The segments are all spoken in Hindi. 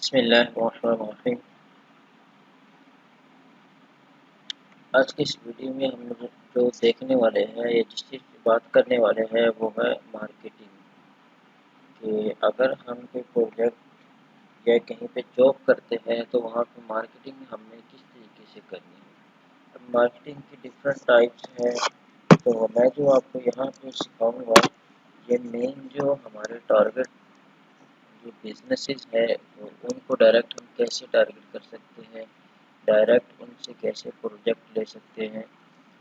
बिस्मिल्लाहिर्रहमानिर्रहीम। आज की इस वीडियो में हम लोग जो देखने वाले हैं या जिस चीज़ की बात करने वाले हैं वो है मार्केटिंग। कि अगर हम कोई प्रोजेक्ट या कहीं पे जॉब करते हैं तो वहाँ पे मार्केटिंग हमें किस तरीके से करनी है। अब मार्केटिंग की डिफरेंट टाइप्स हैं, तो मैं जो आपको यहाँ पे सिखाऊंगा ये मेन जो हमारे टारगेट जो बिजनेसेस है तो उनको डायरेक्ट हम कैसे टारगेट कर सकते हैं, डायरेक्ट उनसे कैसे प्रोजेक्ट ले सकते हैं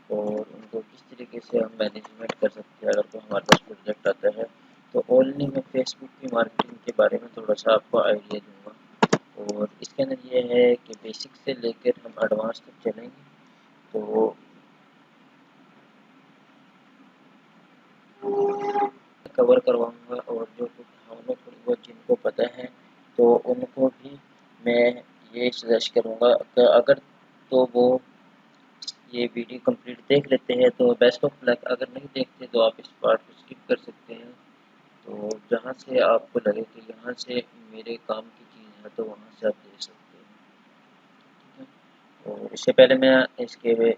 और उनको किस तरीके से हम मैनेजमेंट कर सकते हैं। अगर कोई हमारे पास प्रोजेक्ट आता है तो ओनली मैं फेसबुक की मार्केटिंग के बारे में थोड़ा सा आपको आइडिया दूंगा और इसके अंदर ये है कि बेसिक से लेकर हम एडवांस तक चलेंगे। तो कवर करवाऊंगा और जो कुछ हमें थोड़ी बहुत जिनको पता है तो उनको भी मैं ये सजेस्ट करूँगा कि अगर तो वो ये वीडियो कंप्लीट देख लेते हैं तो बेस्ट ऑफ लक, अगर नहीं देखते तो आप इस पार्ट को स्किप कर सकते हैं। तो जहाँ से आपको लगे कि यहाँ से मेरे काम की चीज़ है तो वहाँ से आप देख सकते हैं। तो इससे पहले मैं इसके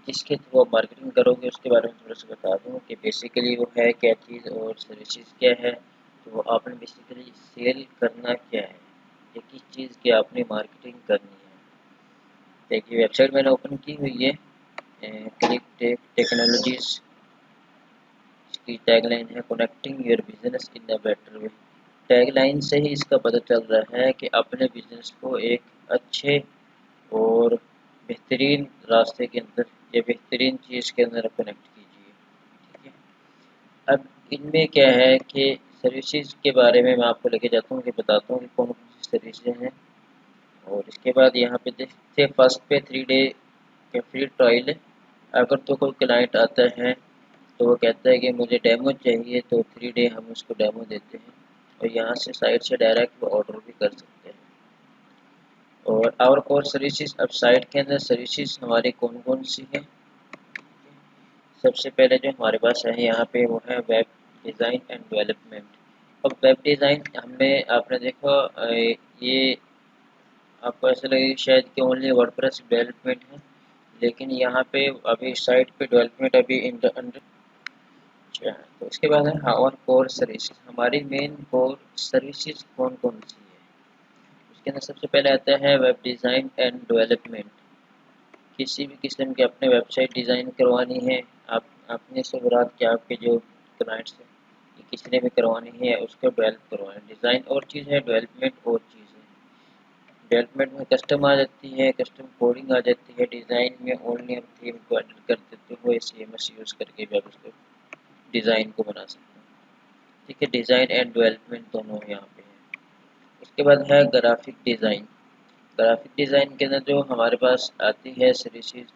जिसके थ्रू आप मार्केटिंग करोगे उसके बारे में थोड़ा सा बता दूँ कि बेसिकली वो है क्या चीज़ और सर्विसेज क्या है। तो आपने बेसिकली सेल करना क्या है या किस चीज़ की आपने मार्केटिंग करनी है। देखिए वेबसाइट मैंने ओपन की हुई है, क्लिक टेक्नोलॉजीज की टैगलाइन है connecting your business in a better way. Tagline से ही इसका पता चल रहा है कि अपने बिजनेस को एक अच्छे और बेहतरीन रास्ते के अंदर या बेहतरीन चीज़ के अंदर कनेक्ट कीजिए। ठीक है। अब इनमें क्या है कि सर्विसेज के बारे में मैं आपको लेके जाता हूँ कि बताता हूँ कि कौन कौन सी सर्विसेज हैं। और इसके बाद यहाँ पे देखते फर्स्ट पे 3 डे का फ्री ट्रायल है। अगर तो कोई क्लाइंट आता है तो वो कहता है कि मुझे डेमो चाहिए तो 3 डे हम उसको डेमो देते हैं और यहाँ से साइट से डायरेक्ट वो ऑर्डर भी कर सकते हैं। और और कोर सर्विसेज, अब साइट के अंदर सर्विसेज हमारी कौन कौन सी है। सबसे पहले जो हमारे पास है यहाँ पे वो है वेब डिज़ाइन एंड डेवलपमेंट। अब वेब डिज़ाइन हमें आपने देखा ये आपको ऐसा लगेगा शायद कि ओनली वर्डप्रेस डेवलपमेंट है, लेकिन यहाँ पे अभी साइट पे डेवलपमेंट अभी अंडर। अच्छा, तो इसके बाद है और कोर सर्विसेज। हमारी मेन कोर सर्विसेज कौन कौन सी है। उसके अंदर सबसे पहले आता है वेब डिज़ाइन एंड डेवलपमेंट। किसी भी किस्म की अपने वेबसाइट डिज़ाइन करवानी है, आप अपने से मुराद कि आपके जो क्लाइंट्स हैं ये किसी ने भी करवानी है उसको डेवलप करवाना है। डिज़ाइन और चीज़ है, डेवलपमेंट और चीज़ है। डेवलपमेंट में कस्टम आ जाती है, कस्टम कोडिंग आ जाती है। डिज़ाइन में ओनली हम थीम को एडिट कर देते हुए CMS यूज़ करके भी आप उसको डिज़ाइन को बना सकते हैं। ठीक है, डिज़ाइन एंड डेवलपमेंट दोनों यहाँ पे है। उसके बाद है ग्राफिक डिज़ाइन। ग्राफिक डिज़ाइन के अंदर जो हमारे पास आती है सर्विसेज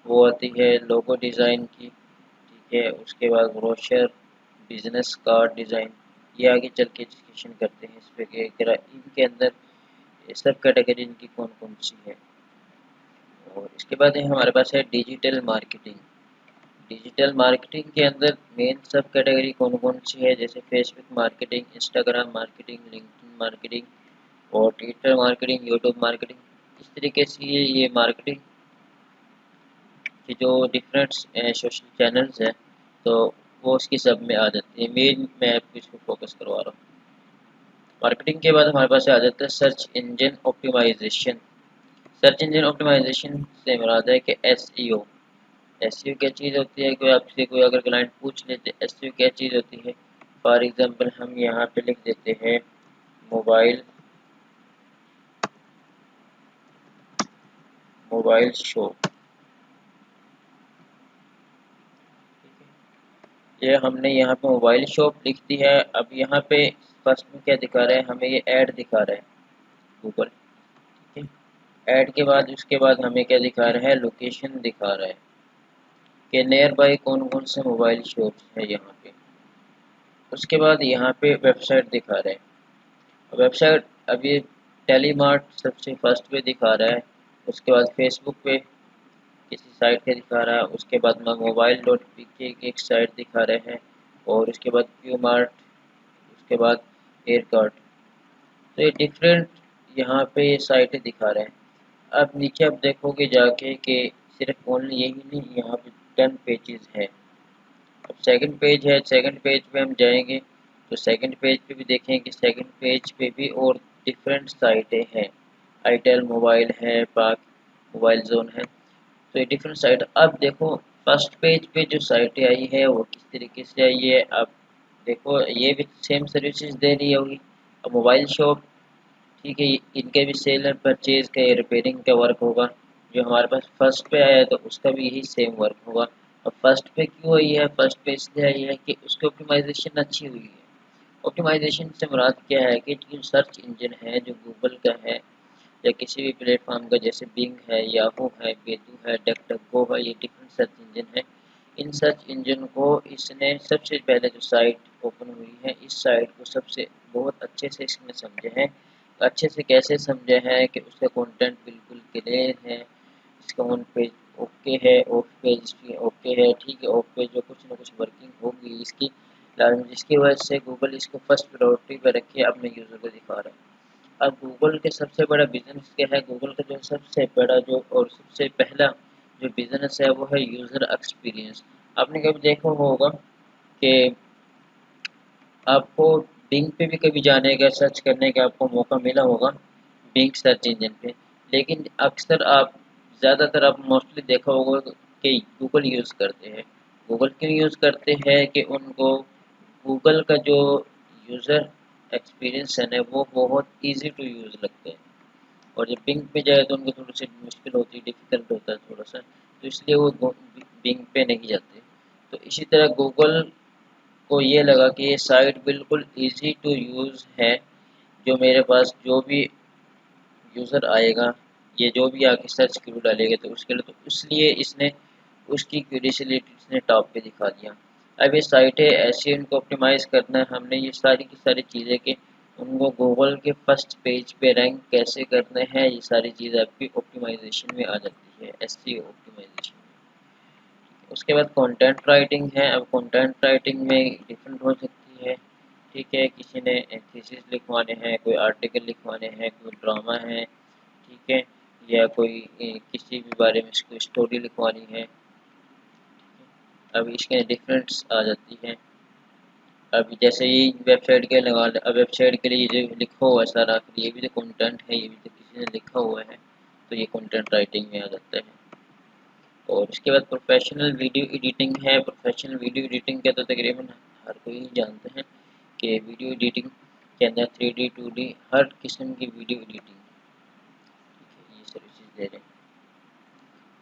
वो आती है लोगो डिज़ाइन की। ठीक है, उसके बाद ब्रोशर, बिजनेस कार्ड डिज़ाइन, ये आगे चल के डिस्कशन करते हैं इस पे कि इनके अंदर सब कैटेगरी इनकी कौन कौन सी है। और इसके बाद हमारे पास है डिजिटल मार्केटिंग। डिजिटल मार्केटिंग के अंदर मेन सब कैटेगरी कौन कौन सी है, जैसे Facebook marketing, Instagram marketing, LinkedIn marketing और ट्विटर मार्केटिंग, यूट्यूब मार्केटिंग। इस तरीके से ये मार्केटिंग की जो डिफरेंट सोशल चैनल्स हैं तो वो उसकी सब में आ जाती है। मेन मैं आपको इसको फोकस करवा रहा हूँ। मार्केटिंग के बाद हमारे पास आ जाता है search engine optimisation. Search engine optimisation से मुराद है कि SEO। SEO क्या चीज़ होती है, कोई आपसे कोई अगर क्लाइंट पूछ लेते SEO क्या चीज़ होती है। फॉर एग्जांपल हम यहाँ पे लिख देते हैं मोबाइल मोबाइल शॉप। ये हमने यहाँ पे मोबाइल शॉप लिख दी है। अब यहाँ पे फर्स्ट में क्या दिखा रहा है, हमें ये ऐड दिखा रहा है गूगल। ठीक है, ऐड के बाद उसके बाद हमें क्या दिखा रहा है, लोकेशन दिखा रहा है कि नियर बाई कौन कौन से मोबाइल शॉप्स है यहाँ पे। उसके बाद यहाँ पे वेबसाइट दिखा रहा है। वेबसाइट अभी टेलीमार्ट सबसे फर्स्ट पे दिखा रहा है। उसके बाद फेसबुक पे किसी साइट पे दिखा रहा है। उसके बाद में मोबाइल.pk की एक साइट दिखा रहे हैं और उसके बाद क्यू मार्ट, उसके बाद एयर कार्ड। तो ये डिफरेंट यहाँ पे ये साइटें दिखा रहे हैं। अब नीचे आप देखोगे जाके कि सिर्फ ओनली यही नहीं, यहाँ पे 10 पेजेस है। अब सेकंड पेज है, सेकंड पेज पे हम जाएंगे तो सेकंड पेज पे भी देखें कि सेकंड पेज पे भी और डिफरेंट साइटें हैं। आईटेल मोबाइल है, पाक मोबाइल जोन है, तो ये डिफरेंट साइट। अब देखो फर्स्ट पेज पे जो साइटें आई है वो किस तरीके से आई है। अब देखो ये भी सेम सर्विसेज दे रही होगी। अब मोबाइल शॉप, ठीक है, इनके भी सेल एंड परचेज का रिपेयरिंग का वर्क होगा। जो हमारे पास फर्स्ट पे आया है तो उसका भी यही सेम वर्क होगा। अब फर्स्ट पे क्यों आई है? फर्स्ट पे इसलिए आई है कि उसकी ऑप्टिमाइजेशन अच्छी हुई है। ऑप्टिमाइजेशन से मुराद क्या है कि जो सर्च इंजन है, जो गूगल का है या किसी भी प्लेटफॉर्म का, जैसे बिंग है, याहू है, बेदू है, डकडकगो है, ये डिफरेंट सर्च इंजन है। इन सर्च इंजन को इसने सबसे पहले जो साइट ओपन हुई है, इस साइट को सबसे बहुत अच्छे से इसने समझे हैं। अच्छे से कैसे समझे हैं कि उसका कंटेंट बिल्कुल क्लियर है, इसका ऑन पेज ओके है, ऑफ पेज ओके है, ठीक है, ऑफ पेज जो कुछ ना कुछ वर्किंग होगी इसकी लाजमी, जिसकी वजह से गूगल इसको फर्स्ट प्रायोरिटी पर रखे अपने यूज़र को दिखा रहा है। अब गूगल के सबसे बड़ा बिजनेस क्या है? गूगल का जो सबसे बड़ा जो और सबसे पहला जो बिजनेस है वो है यूज़र एक्सपीरियंस। आपने कभी देखा होगा कि आपको बिंग पे भी कभी जाने का, सर्च करने का आपको मौका मिला होगा, बिंग सर्च इंजन पे। लेकिन अक्सर आप ज़्यादातर आप मोस्टली देखा होगा कि गूगल यूज़ करते हैं। गूगल क्यों यूज़ करते हैं कि उनको गूगल का जो यूज़र एक्सपीरियंस है ना वो बहुत इजी टू यूज़ लगता है। और जब बिंग पे जाए तो उनको थोड़ी सी मुश्किल होती है, डिफ़िकल्ट होता है थोड़ा सा, तो इसलिए वो बिंग पे नहीं जाते। तो इसी तरह गूगल को ये लगा कि ये साइट बिल्कुल इजी टू यूज़ है। जो मेरे पास जो भी यूज़र आएगा, ये जो भी आके सर्च क्यू डालेगा तो उसके लिए, तो इसलिए इसने उसकी क्यूरेसिलिटी इसने टॉप पे दिखा दिया। अब ये साइटें ऐसी उनको ऑप्टिमाइज़ करना है हमने, ये सारी की सारी चीज़ें कि उनको गूगल के फर्स्ट पेज पे रैंक कैसे करने हैं, ये सारी चीज़ आपकी ऑप्टिमाइजेशन में आ जाती है, एसईओ ऑप्टिमाइजेशन में। उसके बाद कंटेंट राइटिंग है। अब कंटेंट राइटिंग में डिफरेंट हो सकती है, ठीक है, किसी ने थीसिस लिखवाने हैं, कोई आर्टिकल लिखवाने हैं, कोई ड्रामा है, ठीक है, या कोई किसी भी बारे में इसको स्टोरी लिखवानी है। अब इसके डिफरेंट्स आ जाती हैं। अब जैसे ये वेबसाइट के लगा, अब वेबसाइट के लिए जो लिखा हुआ है सारा, ये भी तो कंटेंट है, ये भी तो किसी ने लिखा हुआ है, तो ये कंटेंट राइटिंग में आ जाता है। और इसके बाद प्रोफेशनल वीडियो एडिटिंग है। प्रोफेशनल वीडियो एडिटिंग का तो तकरीबन हर कोई जानते हैं कि वीडियो एडिटिंग के अंदर 3D 2D हर किस्म की वीडियो एडिटिंग, ये सर्विसेज दे रहे हैं।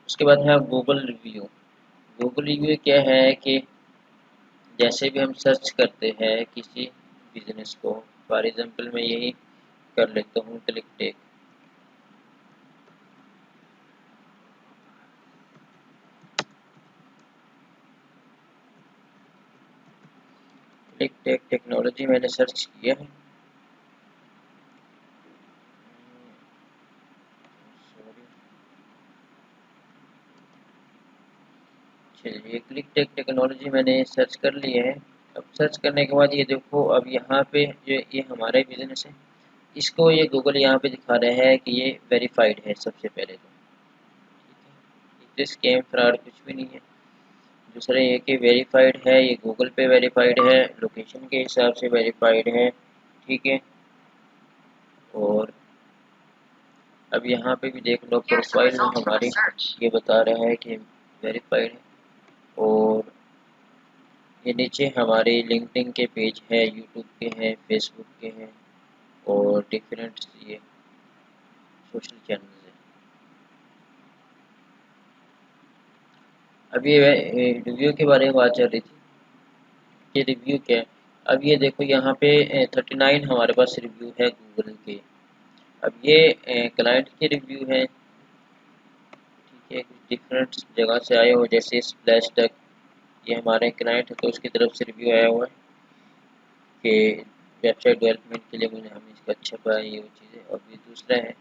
उसके बाद है गूगल रिव्यू। गूगल रिव्यू क्या है कि जैसे भी हम सर्च करते हैं किसी बिजनेस को, फॉर एग्जांपल मैं यही कर लेता हूँ, Click Tech. Click Tech Technology मैंने सर्च किया है। सॉरी, चलिए क्लिक टेक टेक्नोलॉजी मैंने सर्च कर लिया है। अब सर्च करने के बाद ये देखो, अब यहाँ पे जो ये हमारा बिजनेस है, इसको ये गूगल यहाँ पे दिखा रहा है कि ये वेरीफाइड है सबसे पहले तो, ठीक है, स्कैम फ्रॉड कुछ भी नहीं है। दूसरा ये कि वेरीफाइड है, ये गूगल पे वेरीफाइड है, लोकेशन के हिसाब से वेरीफाइड है, ठीक है। और अब यहाँ पे भी देख लो, प्रोफाइल में हमारी ये बता रहा है कि वेरीफाइड है। और ये नीचे हमारे लिंक्डइन के पेज है, यूट्यूब के हैं, फेसबुक के हैं, और डिफरेंट ये सोशल चैनल है। अब ये रिव्यू के बारे में बात चल रही थी कि रिव्यू क्या है। अब ये देखो यहाँ पे 39 हमारे पास रिव्यू है गूगल के। अब ये क्लाइंट के रिव्यू है, ठीक है, कुछ डिफरेंट जगह से आए हो, जैसे स्प्लैश तक, ये हमारे क्लाइंट है तो उसकी तरफ से रिव्यू आया हुआ है कि वेबसाइट डेवलपमेंट के लिए मुझे हमें इसका अच्छा पाया, ये वो चीज़ें। और ये दूसरा है,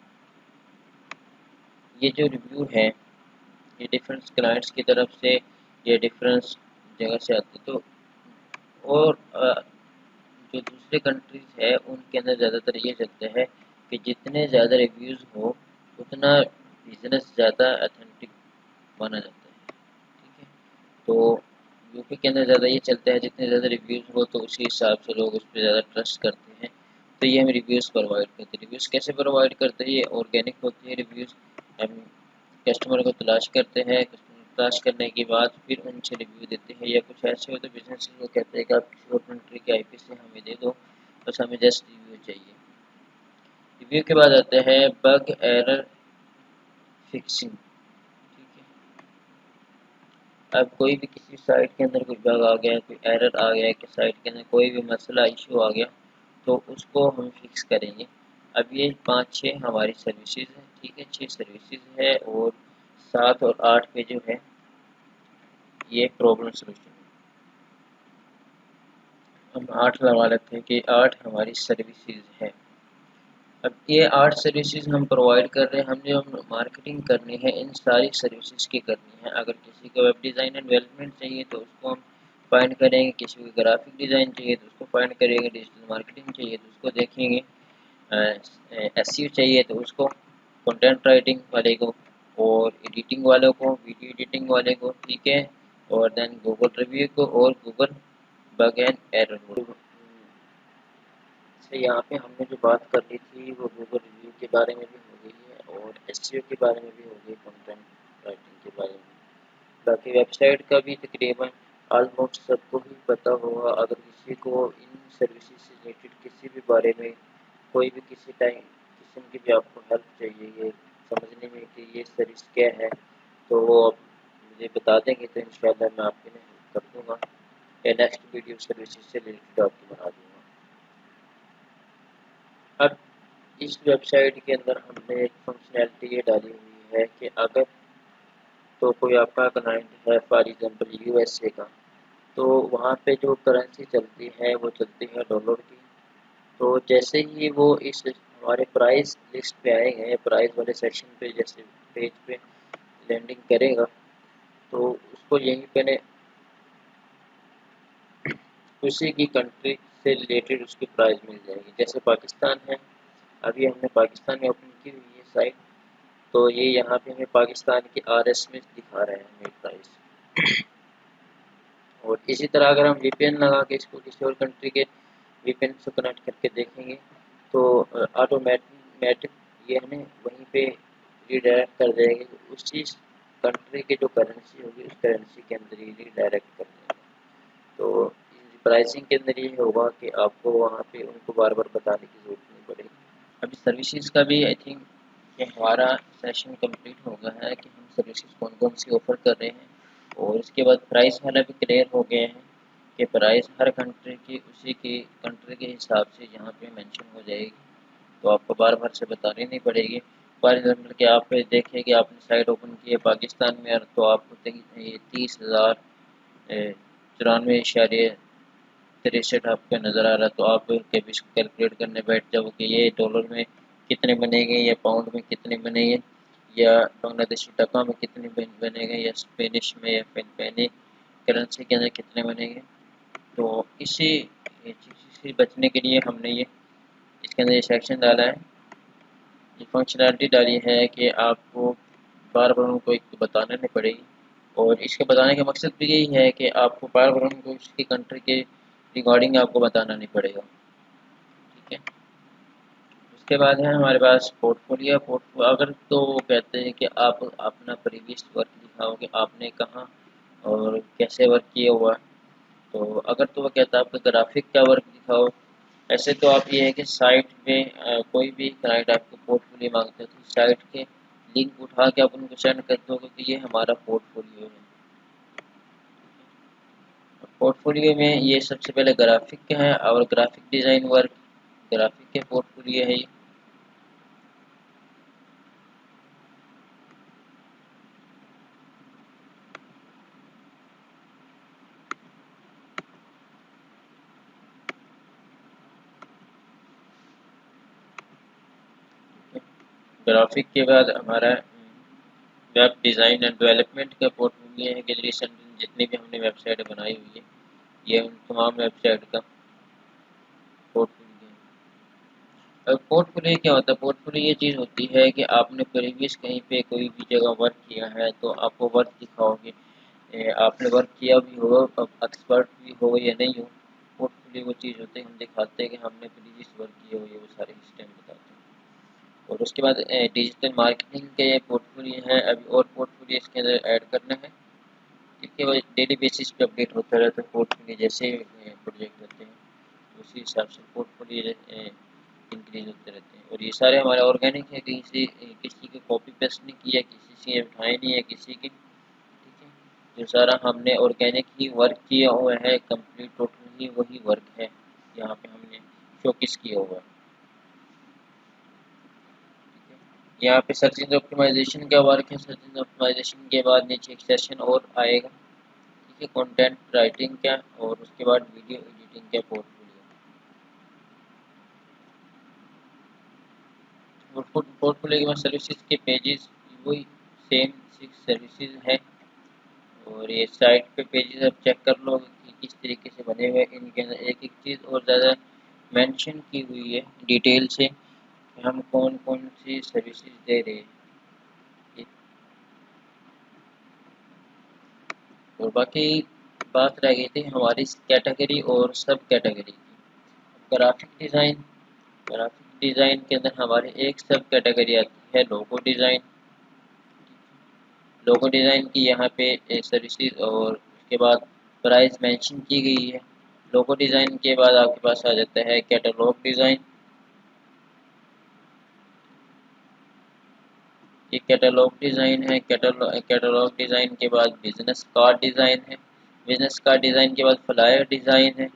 ये जो रिव्यू है ये डिफरेंट क्लाइंट्स की तरफ से, ये डिफरेंट जगह से आते तो। और जो दूसरे कंट्रीज है उनके अंदर ज़्यादातर ये चलता है कि जितने ज़्यादा रिव्यूज़ हो उतना बिज़नेस ज़्यादा ऑथेंटिक माना जाता है। ठीक है, तो यूपी के अंदर ज़्यादा ये चलता है, जितने ज़्यादा रिव्यूज़ हो तो उसी हिसाब से लोग उस पर ज़्यादा ट्रस्ट करते हैं। तो ये हम रिव्यूज़ प्रोवाइड करते हैं। रिव्यूज़ कैसे प्रोवाइड करते हैं? ये ऑर्गेनिक होती है रिव्यूज़। हम कस्टमर को तलाश करते हैं, कस्टमर तलाश करने के बाद फिर उनसे रिव्यू देते हैं, या कुछ ऐसे होते बिजनेस वो कहते हैं कि आप किसी और कंट्री के आईपी से हमें दे दो, बस हमें जस्ट रिव्यू चाहिए। रिव्यू के बाद आता है बग एरर फिक्सिंग। ठीक है, अब कोई भी किसी साइट के अंदर कोई बग आ गया, कोई एरर आ गया, कि साइट के अंदर कोई भी मसला इशू आ गया, तो उसको हम फिक्स करेंगे। अब ये 5-6 हमारी सर्विसेज हैं। ठीक है, 6 सर्विसेज है, और 7 और 8 पे जो है ये प्रॉब्लम सोल्यूशन। हम 8 लगा लेते हैं कि 8 हमारी सर्विसेज है। अब ये 8 सर्विसेज हम प्रोवाइड कर रहे हैं। हमने हम मार्केटिंग करनी है, इन सारी सर्विसेज की करनी है। अगर किसी को वेब डिज़ाइन एंड डेवलपमेंट चाहिए तो उसको हम फाइंड करेंगे, किसी को ग्राफिक डिज़ाइन चाहिए तो उसको फाइंड करेंगे, डिजिटल मार्केटिंग चाहिए तो उसको देखेंगे, एसईओ चाहिए तो उसको, कंटेंट राइटिंग वाले को, और एडिटिंग वालों को, वीडियो एडिटिंग वाले को। ठीक है, और देन गूगल रिव्यू को, और गूगल बग एंड एरर। से यहाँ पे हमने जो बात कर ली थी वो गूगल रिव्यू के बारे में भी हो गई है, और एसईओ के बारे में भी हो गई, कंटेंट राइटिंग के बारे में। बाकी वेबसाइट का भी तकरीबन ऑलमोस्ट सबको ही पता होगा। अगर किसी को इन सर्विसेज से रिलेटेड किसी भी बारे में कोई भी किसी टाइम किस्म की भी आपको हेल्प चाहिए, ये समझने में कि ये सर्विस क्या है, तो वो आप मुझे बता देंगे तो इंशाल्लाह मैं आपके लिए हेल्प कर दूँगा, या नेक्स्ट वीडियो सर्विसेज से रिलेटेड आपकी बना दूँगा। अब इस वेबसाइट के अंदर हमने एक फंक्शनैलिटी ये डाली हुई है कि अगर तो कोई आपका क्लाइंट है फॉर एग्जांपल यूएसए का, तो वहाँ पे जो करेंसी चलती है वो चलती है डॉलर की। तो जैसे ही वो इस हमारे प्राइस लिस्ट पे आएंगे, प्राइस वाले सेक्शन पे जैसे पेज पे लैंडिंग करेगा, तो उसको यहीं पे उसी की कंट्री से रिलेटेड उसकी प्राइस मिल जाएगी। जैसे पाकिस्तान है, अभी हमने पाकिस्तान में ओपन की हुई है साइट, तो ये यहाँ पे हमें पाकिस्तान की आरएस में दिखा रहे हैं हमें प्राइस। और इसी तरह अगर हम वीपीएन लगा के इसको किसी और कंट्री के वीपीएन से कनेक्ट करके देखेंगे, तो ऑटोमेटिक ये हमें वहीं पे रीडायरेक्ट कर देगा, उसी कंट्री की जो करेंसी होगी उस करेंसी के अंदर ही रीडायरेक्ट कर देगा। तो प्राइसिंग के अंदर ये होगा कि आपको वहाँ पे उनको बार बार बताने की ज़रूरत नहीं पड़ेगी। अभी सर्विसेज का भी आई थिंक कि हमारा सेशन कंप्लीट हो गया है कि हम सर्विसेज कौन कौन सी ऑफ़र कर रहे हैं, और इसके बाद प्राइस वाला भी क्लियर हो गए हैं कि प्राइस हर कंट्री की उसी की कंट्री के हिसाब से यहाँ पे मेंशन हो जाएगी, तो आपको बार बार से बतानी नहीं पड़ेगी। फॉर एग्जाम्पल कि आप देखें कि आपने साइट ओपन की है पाकिस्तान में, तो आपको 30,094.63 आपको नज़र आ रहा है, तो आप कभी इसको कैलकुलेट करने बैठ जाओ कि ये डॉलर में कितने बनेंगे, या पाउंड में कितने बनेंगे, या बांग्लादेशी टका में कितने बनेंगे, या स्पेनिश में या फिलिपाइनी करेंसी के अंदर कितने बनेंगे। तो इसी चीज़ से बचने के लिए हमने ये इसके अंदर ये सेक्शन डाला है, ये फंक्शनैलिटी डाली है कि आपको बार बार उनको एक तो बताना नहीं पड़ेगी, और इसके बताने का मकसद भी यही है कि आपको बार बार उनको उसकी कंट्री के रिगार्डिंग आपको बताना नहीं पड़ेगा। ठीक है, उसके बाद है हमारे पास पोर्टफोलियो। अगर तो वो कहते हैं कि आप अपना प्रीवियस वर्क दिखाओ कि आपने कहाँ और कैसे वर्क किया हुआ, तो अगर तो वो कहता है आपका ग्राफिक का वर्क दिखाओ। ऐसे तो आप ये है कि साइट पे कोई भी क्लाइंट आपको पोर्टफोलियो मांगते हैं तो साइट के लिंक उठा के आप उनको सेंड कर दो कि ये हमारा पोर्टफोलियो है। पोर्टफोलियो में ये सबसे पहले ग्राफिक का है, और ग्राफिक डिज़ाइन वर्क ग्राफिक के पोर्टफोलियो है ये। ग्राफिक के बाद हमारा वेब डिज़ाइन एंड डेवलपमेंट का पोर्टफोलियो है कि रिसेंट जितनी भी हमने वेबसाइट बनाई हुई है, ये उन तमाम वेबसाइट का पोर्टफोलियो है। अब पोर्टफोलियो क्या होता है? पोर्टफोलियो ये चीज़ होती है कि आपने प्रीवियस कहीं पे कोई भी जगह वर्क किया है तो आप वो वर्क दिखाओगे। आपने वर्क किया भी हो, अब एक्सपर्ट भी हो या नहीं हो, पोर्टफोलियो वो चीज़ होती है, हम दिखाते हैं कि हमने प्रीवियस वर्क किए हुए वो सारे हिस्ट्री में बताते हैं। और उसके बाद डिजिटल मार्केटिंग के पोर्टफोलियो हैं, अभी और पोर्टफोलियो इसके अंदर ऐड करना है, क्योंकि वो डेली बेसिस पे अपडेट होता रहता है पोर्टफोलियो, जैसे प्रोजेक्ट होते हैं उसी हिसाब से पोर्टफोलियो इंक्रीज होते रहते हैं। और ये सारे हमारे ऑर्गेनिक है, कहीं से किसी के कॉपी पेस्ट नहीं किया, किसी से उठाए नहीं है किसी की, ठीक है। जो सारा हमने ऑर्गेनिक ही वर्क किया हुआ है, कंप्लीट टोटल ही वही वर्क है यहाँ पे हमने शोकेस किया हुआ है, ठीक है। यहाँ पे सर्च इंजन ऑप्टिमाइजेशन का वर्क है। सर्च इंजन ऑप्टिमाइजेशन के बाद नीचे एक सेशन और आएगा, ठीक है, कंटेंट राइटिंग का, और उसके बाद वीडियो एडिटिंग का पोर्टफोलियो। पोर्टफोलियो के बाद सर्विसेज के पेजेस वही सेम 6 सर्विसेज है। और ये साइट पे पेजेस आप चेक कर लो कि किस तरीके से बने हुए हैं। इनके अंदर एक एक चीज़ और ज़्यादा मेंशन की हुई है डिटेल से कि हम कौन कौन सी सर्विसेज दे रहे हैं। और बाकी बात रह गई थी हमारी कैटेगरी और सब कैटेगरी की। ग्राफिक डिज़ाइन, ग्राफिक डिज़ाइन के अंदर हमारी एक सब कैटेगरी आती है लोगो डिज़ाइन। लोगो डिज़ाइन की यहाँ पे सर्विसेज और उसके बाद प्राइस मेंशन की गई है। लोगो डिज़ाइन के बाद आपके पास आ जाता है कैटलॉग डिज़ाइन। ये कैटलॉग डिज़ाइन है। कैटलॉग डिज़ाइन के बाद बिजनेस कार्ड डिज़ाइन है। बिजनेस कार्ड डिज़ाइन के बाद फ्लायर डिज़ाइन है।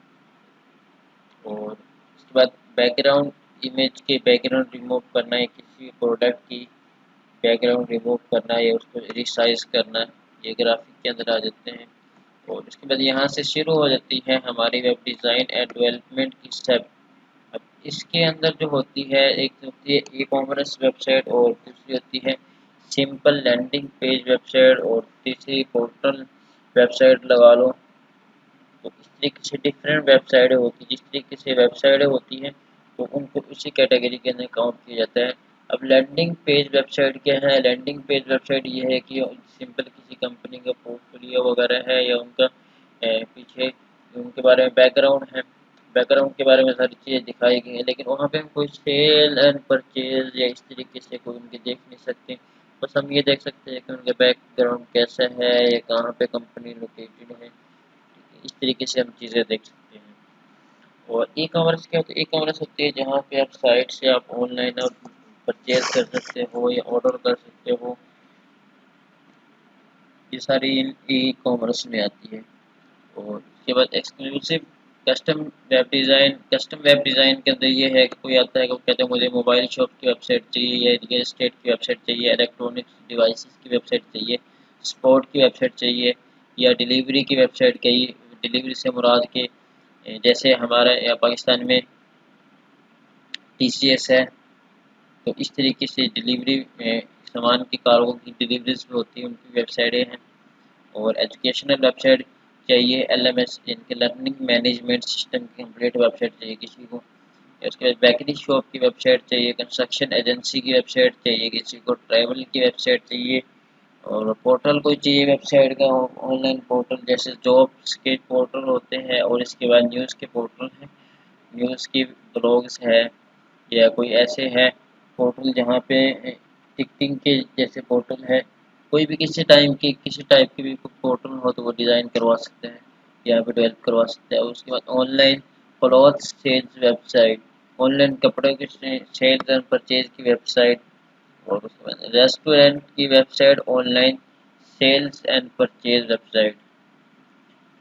और उसके बाद बैकग्राउंड, इमेज के बैकग्राउंड रिमूव करना है, किसी प्रोडक्ट की बैकग्राउंड रिमूव करना है या उसको रिसाइज करना, ये ग्राफिक के अंदर आ जाते हैं। और उसके बाद यहाँ से शुरू हो जाती है हमारी वेब डिज़ाइन एंड डेवलपमेंट की स्टेप। अब इसके अंदर जो होती है, एक तो होती है ई कॉमर्स वेबसाइट और दूसरी होती है सिंपल लैंडिंग पेज वेबसाइट और तीसरी पोर्टल वेबसाइट लगा लो। तो इस तरीके से डिफरेंट वेबसाइटें होती हैं। जिस तरीके से वेबसाइटें होती हैं तो उनको उसी कैटेगरी के अंदर काउंट किया जाता है। अब लैंडिंग पेज वेबसाइट क्या है? लैंडिंग पेज वेबसाइट ये है कि सिंपल किसी कंपनी का पोर्टफोलियो वगैरह है या उनका पीछे उनके बारे में बैकग्राउंड है, बैकग्राउंड के बारे में सारी चीज़ें दिखाई गई हैं, लेकिन वहाँ पे हम कोई सेल एंड परचेज या इस तरीके से कोई उनके देख नहीं सकते। बस हम ये देख सकते हैं कि उनका बैकग्राउंड कैसा है या कहाँ पे कंपनी लोकेटेड है। इस तरीके से हम चीज़ें देख सकते हैं। और ई कॉमर्स क्या होता है? ई कॉमर्स होती है जहाँ पे आप साइट से आप ऑनलाइन और परचेज कर सकते हो या ऑर्डर कर सकते हो। ये सारी ई कॉमर्स में आती है। और उसके बाद exclusive custom web design. Custom web design के अंदर ये है कि कोई आता है कि वो कहते हैं मुझे मोबाइल शॉप की वेबसाइट चाहिए या रियल एस्टेट की वेबसाइट चाहिए, इलेक्ट्रॉनिक्स डिवाइसेस की वेबसाइट चाहिए, स्पोर्ट की वेबसाइट चाहिए या डिलीवरी की वेबसाइट चाहिए। डिलीवरी से मुराद के जैसे हमारे यहाँ पाकिस्तान में TCS है, तो इस तरीके से डिलीवरी सामान की कारों की डिलीवरीज भी होती है, उनकी वेबसाइटें हैं। और एजुकेशनल वेबसाइट चाहिए, LMS इनके लर्निंग मैनेजमेंट सिस्टम की कंप्लीट वेबसाइट चाहिए किसी को। उसके बाद बेकरी शॉप की वेबसाइट चाहिए, कंस्ट्रक्शन एजेंसी की वेबसाइट चाहिए किसी को, ट्रैवल की वेबसाइट चाहिए। और पोर्टल कोई चाहिए वेबसाइट का, ऑनलाइन पोर्टल जैसे जॉब्स के पोर्टल होते हैं। और इसके बाद न्यूज़ के पोर्टल हैं, न्यूज़ की ब्लॉग्स है या कोई ऐसे है पोर्टल जहाँ पे टिकटिंग के जैसे पोर्टल है। कोई भी किसी टाइम की किसी टाइप की भी पोर्टल हो तो वो डिज़ाइन करवा सकते हैं, यहाँ पे डेवलप करवा सकते हैं। उसके बाद online cloth sales website, online कपड़े की सेल्स एंड परचेज की वेबसाइट। और उसके बाद रेस्टोरेंट की website, online sales and purchase website.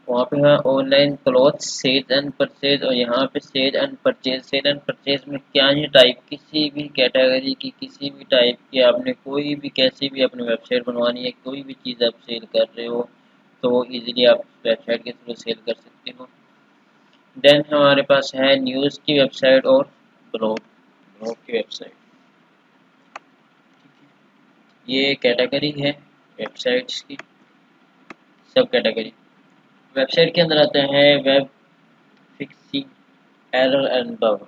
वहाँ पे है online cloth sale and purchase. और यहाँ पे sale and purchase, sale and purchase में क्या ही टाइप, किसी भी कैटेगरी की किसी भी टाइप की आपने कोई भी कैसी भी अपनी वेबसाइट बनवानी है, कोई भी चीज़ आप सेल कर रहे हो तो वो इजीली आप वेबसाइट के थ्रू सेल कर सकते हो। देन हमारे पास है न्यूज़ की वेबसाइट और ब्लॉग, ब्लॉग की वेबसाइट। ये कैटेगरी है वेबसाइट्स की, सब कैटेगरी। वेबसाइट के अंदर आते हैं web fixing, error and bug.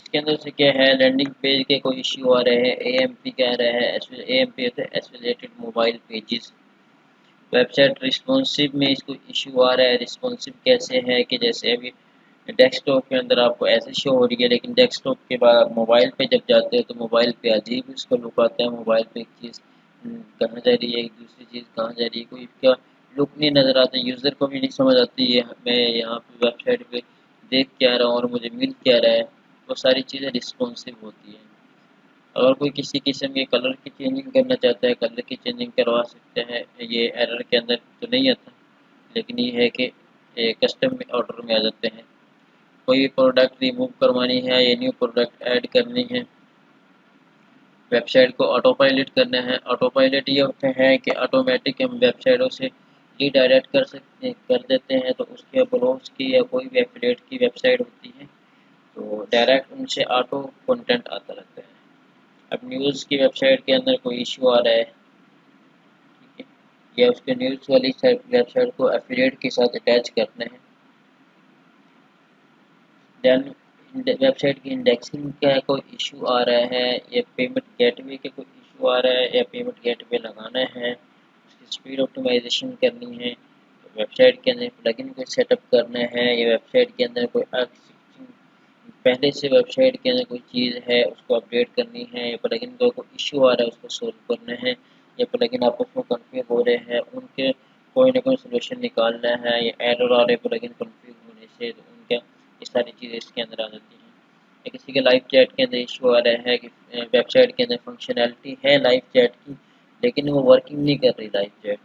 इसके अंदर से क्या है, लैंडिंग पेज के कोई इश्यू आ रहे हैं, AMP कह रहे हैं, AMP होता है associated mobile pages. Website responsive में इसको इश्यू आ रहा है। रिस्पॉन्सिव कैसे है कि जैसे अभी डेस्कटॉप के अंदर आपको ऐसे शो हो रही है, लेकिन डेस्कटॉप के बाद मोबाइल पे जब जाते हैं तो मोबाइल पे अजीब उसको लुक आता है। मोबाइल पे एक चीज़ कहाँ जा रही है, एक दूसरी चीज़ कहाँ जा रही है, कोई इसका लुक नहीं नज़र आता, यूज़र को भी नहीं समझ आती है मैं यहाँ पे वेबसाइट पे देख क्या रहा हूँ और मुझे मिल क्या रहा है। वो सारी चीज़ें रिस्पॉन्सिव होती है। अगर कोई किसी किस्म के कलर की चेंजिंग करना चाहता है, कलर की चेंजिंग करवा सकते हैं। ये एरर के अंदर तो नहीं आता, लेकिन ये है कि कस्टम ऑर्डर में आ जाते हैं। कोई प्रोडक्ट रिमूव करवानी है या न्यू प्रोडक्ट ऐड करनी है, वेबसाइट को ऑटो पायलट करना है। ऑटो पायलट ये होता है कि ऑटोमेटिक हम वेबसाइटों से रीडायरेक्ट कर देते हैं, तो उसके ब्लॉग्स की या कोई भी एफिलिएट की वेबसाइट होती है तो डायरेक्ट उनसे ऑटो कंटेंट आता रहता है। अब न्यूज़ की वेबसाइट के अंदर कोई इशू आ रहा है, ठीक है, या उसके न्यूज़ वाली वेबसाइट को एफिलिएट के साथ अटैच करना है। देन वेबसाइट की इंडेक्सिंग का कोई इशू आ रहा है या पेमेंट गेटवे का कोई इशू आ रहा है या पेमेंट गेटवे लगाना है, उसकी स्पीड ऑप्टिमाइजेशन करनी है, तो वेबसाइट के अंदर प्लगइन को सेटअप करना है या वेबसाइट के अंदर कोई पहले से वेबसाइट के अंदर कोई चीज़ है उसको अपडेट करनी है, या प्लगइन का कोई इशू आ रहा है उसको सोल्व करना है, या प्लगइन आपस में कन्फ्यूज हो रहे हैं उनके कोई ना कोई सोल्यूशन निकालना है, या एरर आ रहे प्लगइन कन्फ्यूज होने से, तो उनका ये सारी चीज़ें इसके अंदर आ जाती हैं। या किसी के लाइव चैट के अंदर इशू आ रहा है कि वेबसाइट के अंदर फंक्शनैलिटी है लाइव चैट की, लेकिन वो वर्किंग नहीं कर रही लाइव चैट।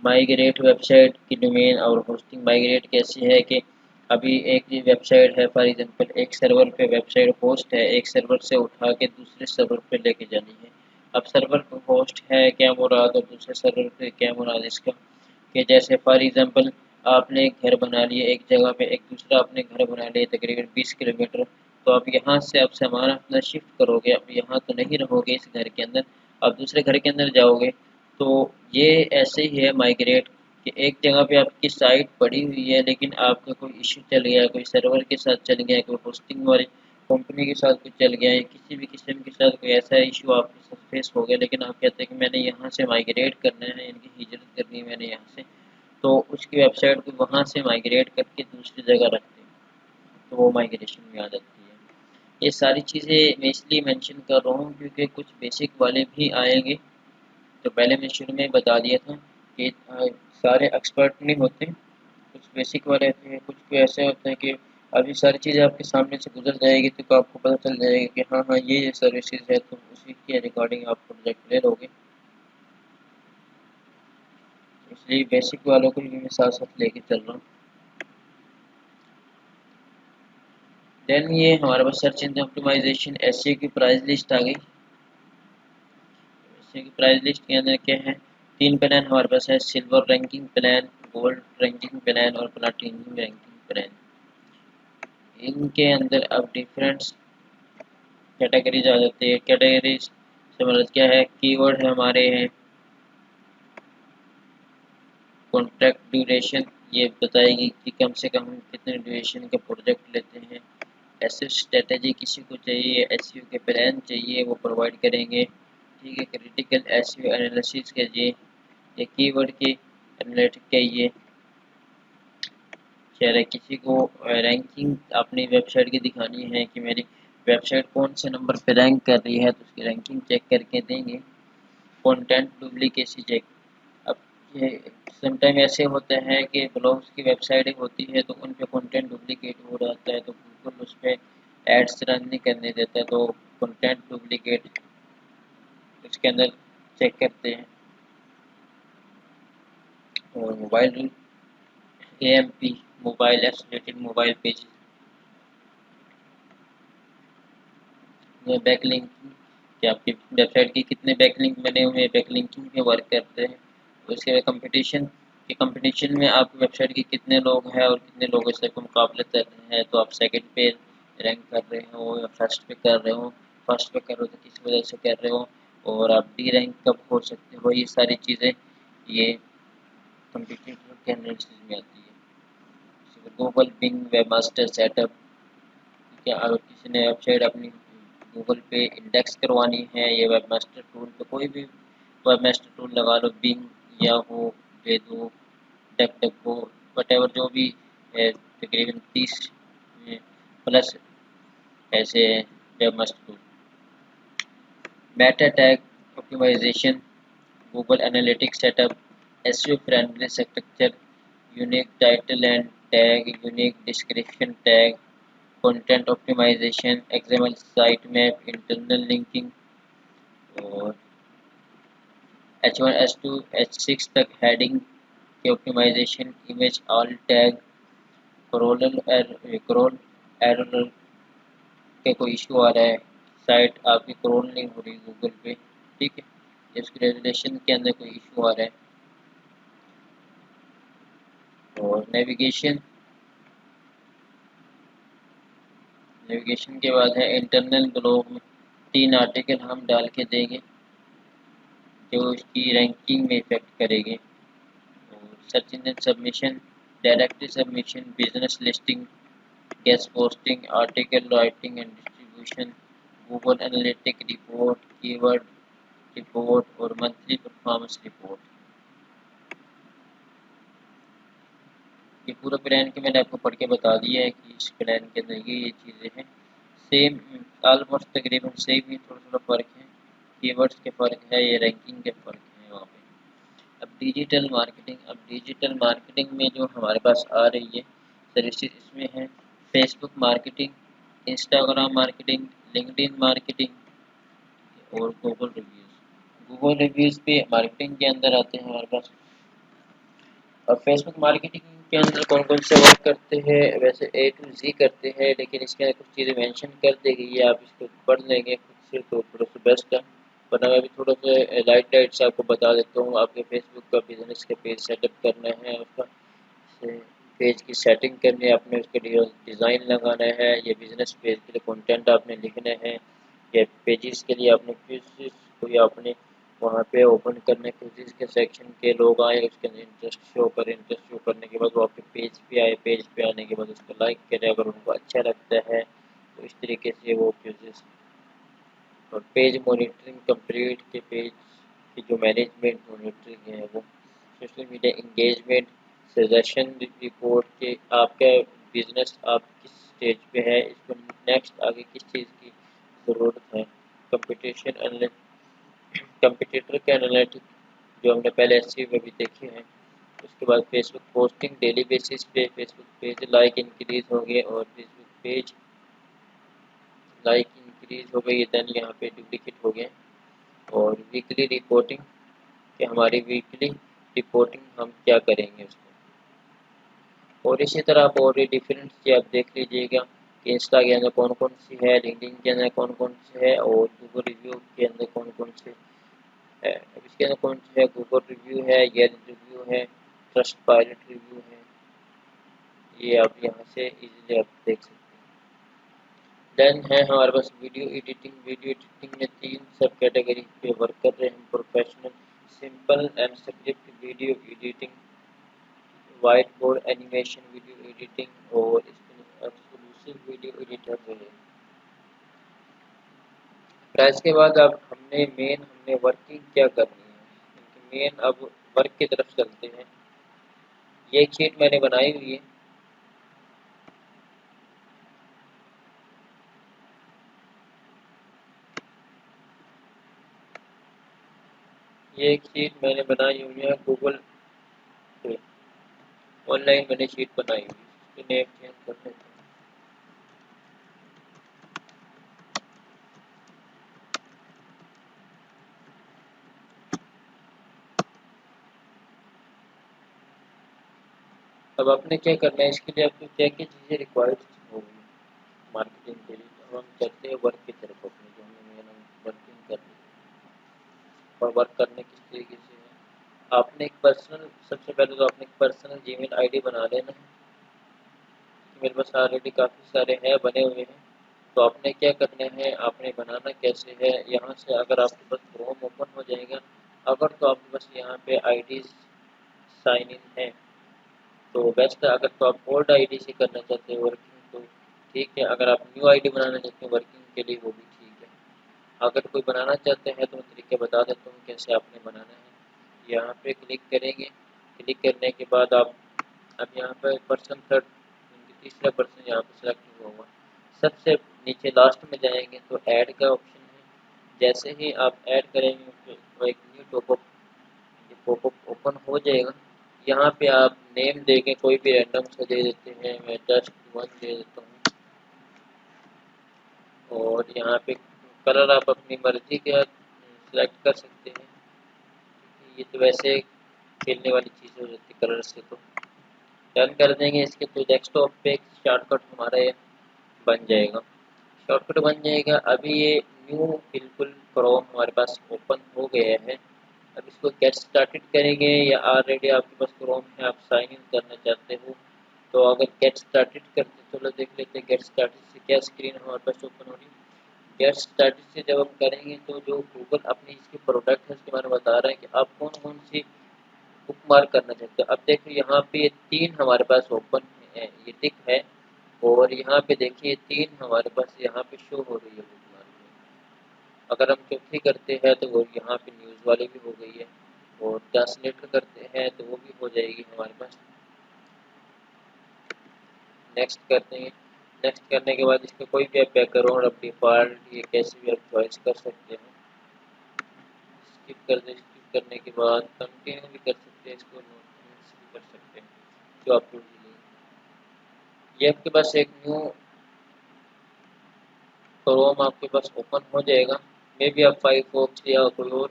माइग्रेट वेबसाइट की डोमेन और होस्टिंग माइग्रेट कैसी है कि अभी एक वेबसाइट है, फॉर एग्जांपल एक सर्वर पे वेबसाइट होस्ट है, एक सर्वर से उठा के दूसरे सर्वर पे लेके जानी है। अब सर्वर पे होस्ट है क्या मुराद और दूसरे सर्वर पे क्या मुराद इसका, कि जैसे फॉर एग्जांपल आपने एक घर बना लिया एक जगह पे, एक दूसरा आपने घर बना लिया तकरीबन 20 किलोमीटर, तो आप यहाँ से आप सामान अपना शिफ्ट करोगे, अब यहाँ तो नहीं रहोगे इस घर के अंदर, आप दूसरे घर के अंदर जाओगे। तो ये ऐसे ही है माइग्रेट, कि एक जगह पे आपकी साइट पड़ी हुई है लेकिन आपका कोई इशू चल गया, कोई सर्वर के साथ चल गया, कोई होस्टिंग वाली कंपनी के साथ कुछ चल गया, या किसी भी किस्म के साथ कोई ऐसा इशू आपके साथ फेस हो गया, लेकिन आप कहते हैं कि मैंने यहाँ से माइग्रेट करना है, इनकी हिजरत करनी है मैंने यहाँ से, तो उसकी वेबसाइट को वहाँ से माइग्रेट करके दूसरी जगह रखते हैं, तो वो माइग्रेशन में आ जाती है। ये सारी चीज़ें मैं इसलिए मेंशन कर रहा हूँ क्योंकि कुछ बेसिक वाले भी आएंगे। तो पहले मैं शुरू में बता दिया था कि सारे एक्सपर्ट नहीं होते, कुछ बेसिक वाले होते हैं, कुछ को ऐसे होते हैं कि अभी सारी चीज़ें आपके सामने से गुजर जाएगी तो आपको पता चल जाएगा कि हाँ हाँ ये सर्विसेज है, तो उसी के रिकॉर्डिंग आप प्रोजेक्ट ले लोगे। इसलिए बेसिक वालों को भी मैं साथ साथ लेके चल रहा हूँ। देन ये हमारे पास सर्च इंजन ऑप्टिमाइजेशन एसईओ की प्राइस लिस्ट आ गई। एसईओ की प्राइस लिस्ट के अंदर क्या है, 3 प्लान हमारे पास है, silver ranking plan, gold ranking plan और प्लाटिनम रैंकिंग प्लान। इनके अंदर अब डिफरेंट कैटेगरीज आ जाती है। कैटेगरीज से मतलब क्या है, कीवर्ड है हमारे हैं, कॉन्ट्रैक्ट ड्यूरेशन ये बताएगी कि कम से कम हम कितने ड्यूरेशन का प्रोजेक्ट लेते हैं। एसईओ स्ट्रेटेजी किसी को चाहिए, एसईओ के प्लान चाहिए वो प्रोवाइड करेंगे, ठीक है। क्रिटिकल एसईओ एनालिसिस कीजिए, ये कीवर्ड की एनालिटिक चाहिए, चाहे किसी को रैंकिंग अपनी वेबसाइट की दिखानी है कि मेरी वेबसाइट कौन से नंबर पे रैंक कर रही है, तो उसकी रैंकिंग चेक करके देंगे। कंटेंट डुप्लीकेसी चेक, अब ये समटाइम ऐसे होता है कि ब्लॉग्स की वेबसाइट होती है तो उन पे कंटेंट डुप्लीकेट हो जाता है, तो गूगल उस पर एड्स रन नहीं करने देता, तो कंटेंट डुप्लीकेट उसके अंदर चेक करते हैं। और mobile AMP mobile associated mobile page में बैकलिंकिंग, कि आपकी वेबसाइट की कितने बैकलिंक बने हुए हैं, बैकलिंकिंग में वर्क करते हैं। उसके बाद कंपटीशन, कि कंपटीशन में आपकी वेबसाइट के कितने लोग हैं और कितने लोगों से मुकाबले कर रहे हैं, तो आप सेकंड पे रैंक कर रहे हो या फर्स्ट पे कर रहे हो, फर्स्ट पे कर रहे हो तो किस वजह से कर रहे हो, और आप डी रैंक कब हो सकते हो, ये सारी चीज़ें ये कंपटीटर के एनालिसिस में आती है। गूगल बिंग वेबमास्टर सेटअप, है। अगर किसी ने वेबसाइट अपनी गूगल पे इंडेक्स करवानी है, ये वेबमास्टर टूल पे कोई भी वेबमास्टर टूल लगा लो, बिंग, याहू, वेदो, डकडको, वटेवर जो भी तकरीबन 30 प्लस ऐसे webmaster tool. Meta tag optimisation, Google analytics setup, SEO friendly structure, unique title and tag, unique description tag, content optimisation, XML site map, internal linking और H1, H2, H6 तक हेडिंग के optimisation, image alt tag, crawl error के कोई इशू आ रहा है, साइट आपकी क्रॉल नहीं हो रही गूगल पे, ठीक है, इसके रेजुलेशन के अंदर कोई इशू आ रहा है। और नेविगेशन के बाद है इंटरनल ब्लॉग में 3 आर्टिकल हम डाल के देंगे जो उसकी रैंकिंग में इफेक्ट करेंगे। और search engine submission, directly submission, business listing, guest posting, article writing and distribution, Google analytic report, keyword report और मंथली परफॉर्मेंस रिपोर्ट। ये पूरा प्लान के मैंने आपको पढ़ के बता दिया है कि इस प्लान के अंदर ये चीज़ें हैं। सेम ऑलमोस्ट तकरीबन सेम ही, थोड़ा थोड़ा फ़र्क है, कीवर्ड्स के फ़र्क है, ये रैंकिंग के फ़र्क है वहाँ पे। अब डिजिटल मार्केटिंग में जो हमारे पास आ रही है सर्विसेज, इसमें है Facebook marketing, Instagram marketing, LinkedIn marketing और गूगल रिव्यूज़। गूगल रिव्यूज़ पे मार्केटिंग के अंदर आते हैं हमारे पास। और फेसबुक मार्केटिंग के अंदर कौन कौन से वर्क करते हैं, वैसे ए टू जी करते हैं, लेकिन इसके अंदर कुछ चीज़ें मेंशन कर दी गई है, आप इसको पढ़ लेंगे खुद से तो थोड़ा सा बेस्ट है। वरना मैं भी थोड़ा सा लाइट से आपको बता देता हूँ। आपके फेसबुक का बिजनेस का पेज सेटअप करना है, उसका पेज की सेटिंग करनी है, आपने उसके डिज़ाइन लगाना है, ये बिजनेस पेज के लिए कंटेंट आपने लिखने हैं, ये पेजेस के लिए आपने पेजेस कोई आपने वहाँ पे ओपन करने के जिसके सेक्शन के लोग आए उसके अंदर इंटरेस्ट शो करें, इंटरेस्ट शो करने के बाद वो आपके पेज पे आए, पेज पे आने के बाद उसको लाइक करें, अगर उनको अच्छा लगता है तो इस तरीके से वो पेजेस। और पेज मॉनिटरिंग कंप्लीट के पेज की जो मैनेजमेंट मॉनिटरिंग है वो, social media engagement, suggestion report के आपका बिजनेस आप किस स्टेज पे है, इसको नेक्स्ट आगे किस चीज़ की ज़रूरत है, कंपटीशन कंपटीटर के एनालिटिक जो हमने पहले एसईओ में भी देखे हैं। उसके बाद फेसबुक पोस्टिंग, डेली बेसिस पे फेसबुक पेज लाइक इंक्रीज हो गए और फेसबुक पेज लाइक इंक्रीज हो गई, देन यहाँ पे डुप्लीकेट हो गए। और वीकली रिपोर्टिंग कि हमारी वीकली रिपोर्टिंग हम क्या करेंगे उसको। और इसी तरह आप और भी डिफरेंट चीज़ आप देख लीजिएगा कि इंस्टा के अंदर कौन कौन सी है, लिंक्डइन के अंदर कौन कौन सी है और गूगल रिव्यू के अंदर कौन कौन से है। अब इसके अंदर कौन सी है, गूगल रिव्यू है, येल्प रिव्यू है, ट्रस्ट पायलट रिव्यू है, ये आप यहाँ से इजीली आप देख सकते हैं। देन है हमारे पास वीडियो एडिटिंग। वीडियो एडिटिंग में 3 सब कैटेगरी पे वर्क कर रहे हैं हम। Professional, simple and script video editing, white board animation video editing और एक्सक्लूसिव वीडियो एडिटर है। प्राइस के बाद अब हमने वर्किंग क्या करनी है, मेन अब वर्क की तरफ चलते हैं। ये एक शीट मैंने बनाई हुई है, ये एक शीट मैंने बनाई हुई है गूगल पे, ऑनलाइन मैंने शीट बनाई हुई है, इसको नेम चेंज कर लेते हैं। अब आपने क्या करना है, इसके लिए आपको क्या क्या चीज़ें रिक्वायर्ड होगी मार्केटिंग के लिए। अब हम चलते हैं वर्क की तरफ अपने, जो हमें मेन वर्किंग करनी है और वर्क करने किस तरीके से है। आपने एक पर्सनल, सबसे पहले तो आपने एक पर्सनल जीमेल आईडी बना लेना है। मेरे पास ऑलरेडी काफ़ी सारे हैं बने हुए हैं, तो आपने क्या करना है, आपने बनाना कैसे है, यहाँ से अगर आपके पास क्रोम ओपन हो जाएगा, अगर तो आपके पास यहाँ पे आईडी साइन इन है तो बेस्ट है, अगर तो आप ओल्ड आईडी से करना चाहते हैं वर्किंग तो ठीक है। अगर आप न्यू आईडी बनाना चाहते हैं वर्किंग के लिए वो भी ठीक है। अगर कोई बनाना चाहते हैं तो मैं तरीके बता देता हूँ कैसे आपने बनाना है। यहाँ पे क्लिक करेंगे, क्लिक करने के बाद आप अब यहाँ पर पर्सन थर्ड तीसरा पर्सन यहाँ पर सेलेक्ट हुआ हुआ सबसे नीचे लास्ट में जाएंगे तो ऐड का ऑप्शन है। जैसे ही आप ऐड करेंगे तो एक न्यू पॉपअप ओपन हो जाएगा। यहाँ पे आप नेम देके कोई भी रैंडम से दे देते हैं, मैं जस्ट वन दे देता हूँ। और यहाँ पे कलर आप अपनी मर्जी का सिलेक्ट कर सकते हैं। ये तो वैसे खेलने वाली चीज़ हो जाती है कलर से। तो डन कर देंगे इसके तो डेस्कटॉप पे एक शॉर्टकट हमारा ये बन जाएगा। शॉर्टकट बन जाएगा। अभी ये न्यू बिल्कुल क्रोम हमारे पास ओपन हो गया है। अब इसको गेट स्टार्टेड करेंगे या ऑलरेडी आपके पास क्रोम है आप साइन इन करना चाहते हो तो अगर गेट स्टार्टेड करते चलो देख लेते हैं गेट स्टार्टेड से क्या स्क्रीन हमारे पास ओपन हो रही है। गेट स्टार्टेड से जब हम करेंगे तो जो गूगल अपनी इसके प्रोडक्ट है उसके बारे में बता रहा है कि आप कौन कौन सी बुक मार्क करना चाहते हो। अब देखो यहाँ पे ये तीन हमारे पास ओपन है, ये टिक है। और यहाँ पे देखिए तीन हमारे पास यहाँ पे शो हो रही है बुक मार्क। अगर हम चौथी करते हैं तो वो यहाँ पे न्यूज़ वाली भी हो गई है। और ट्रांसलेटर करते हैं तो वो भी हो जाएगी हमारे पास। नेक्स्ट करते हैं। नेक्स्ट करने के बाद इसका कोई भी आप बैकग्राउंड अब डिफ़ॉल्ट ये कैसे भी आप चॉइस कर सकते हैं। स्किप कर दे, स्किप करने के बाद कंटिन्यू भी कर सकते हैं, इसको नोटिस भी कर सकते हैं जो आपको ये आपके पास एक न्यू क्रोम आपके पास ओपन हो जाएगा। मे बी आप फायरफॉक्स या कोई और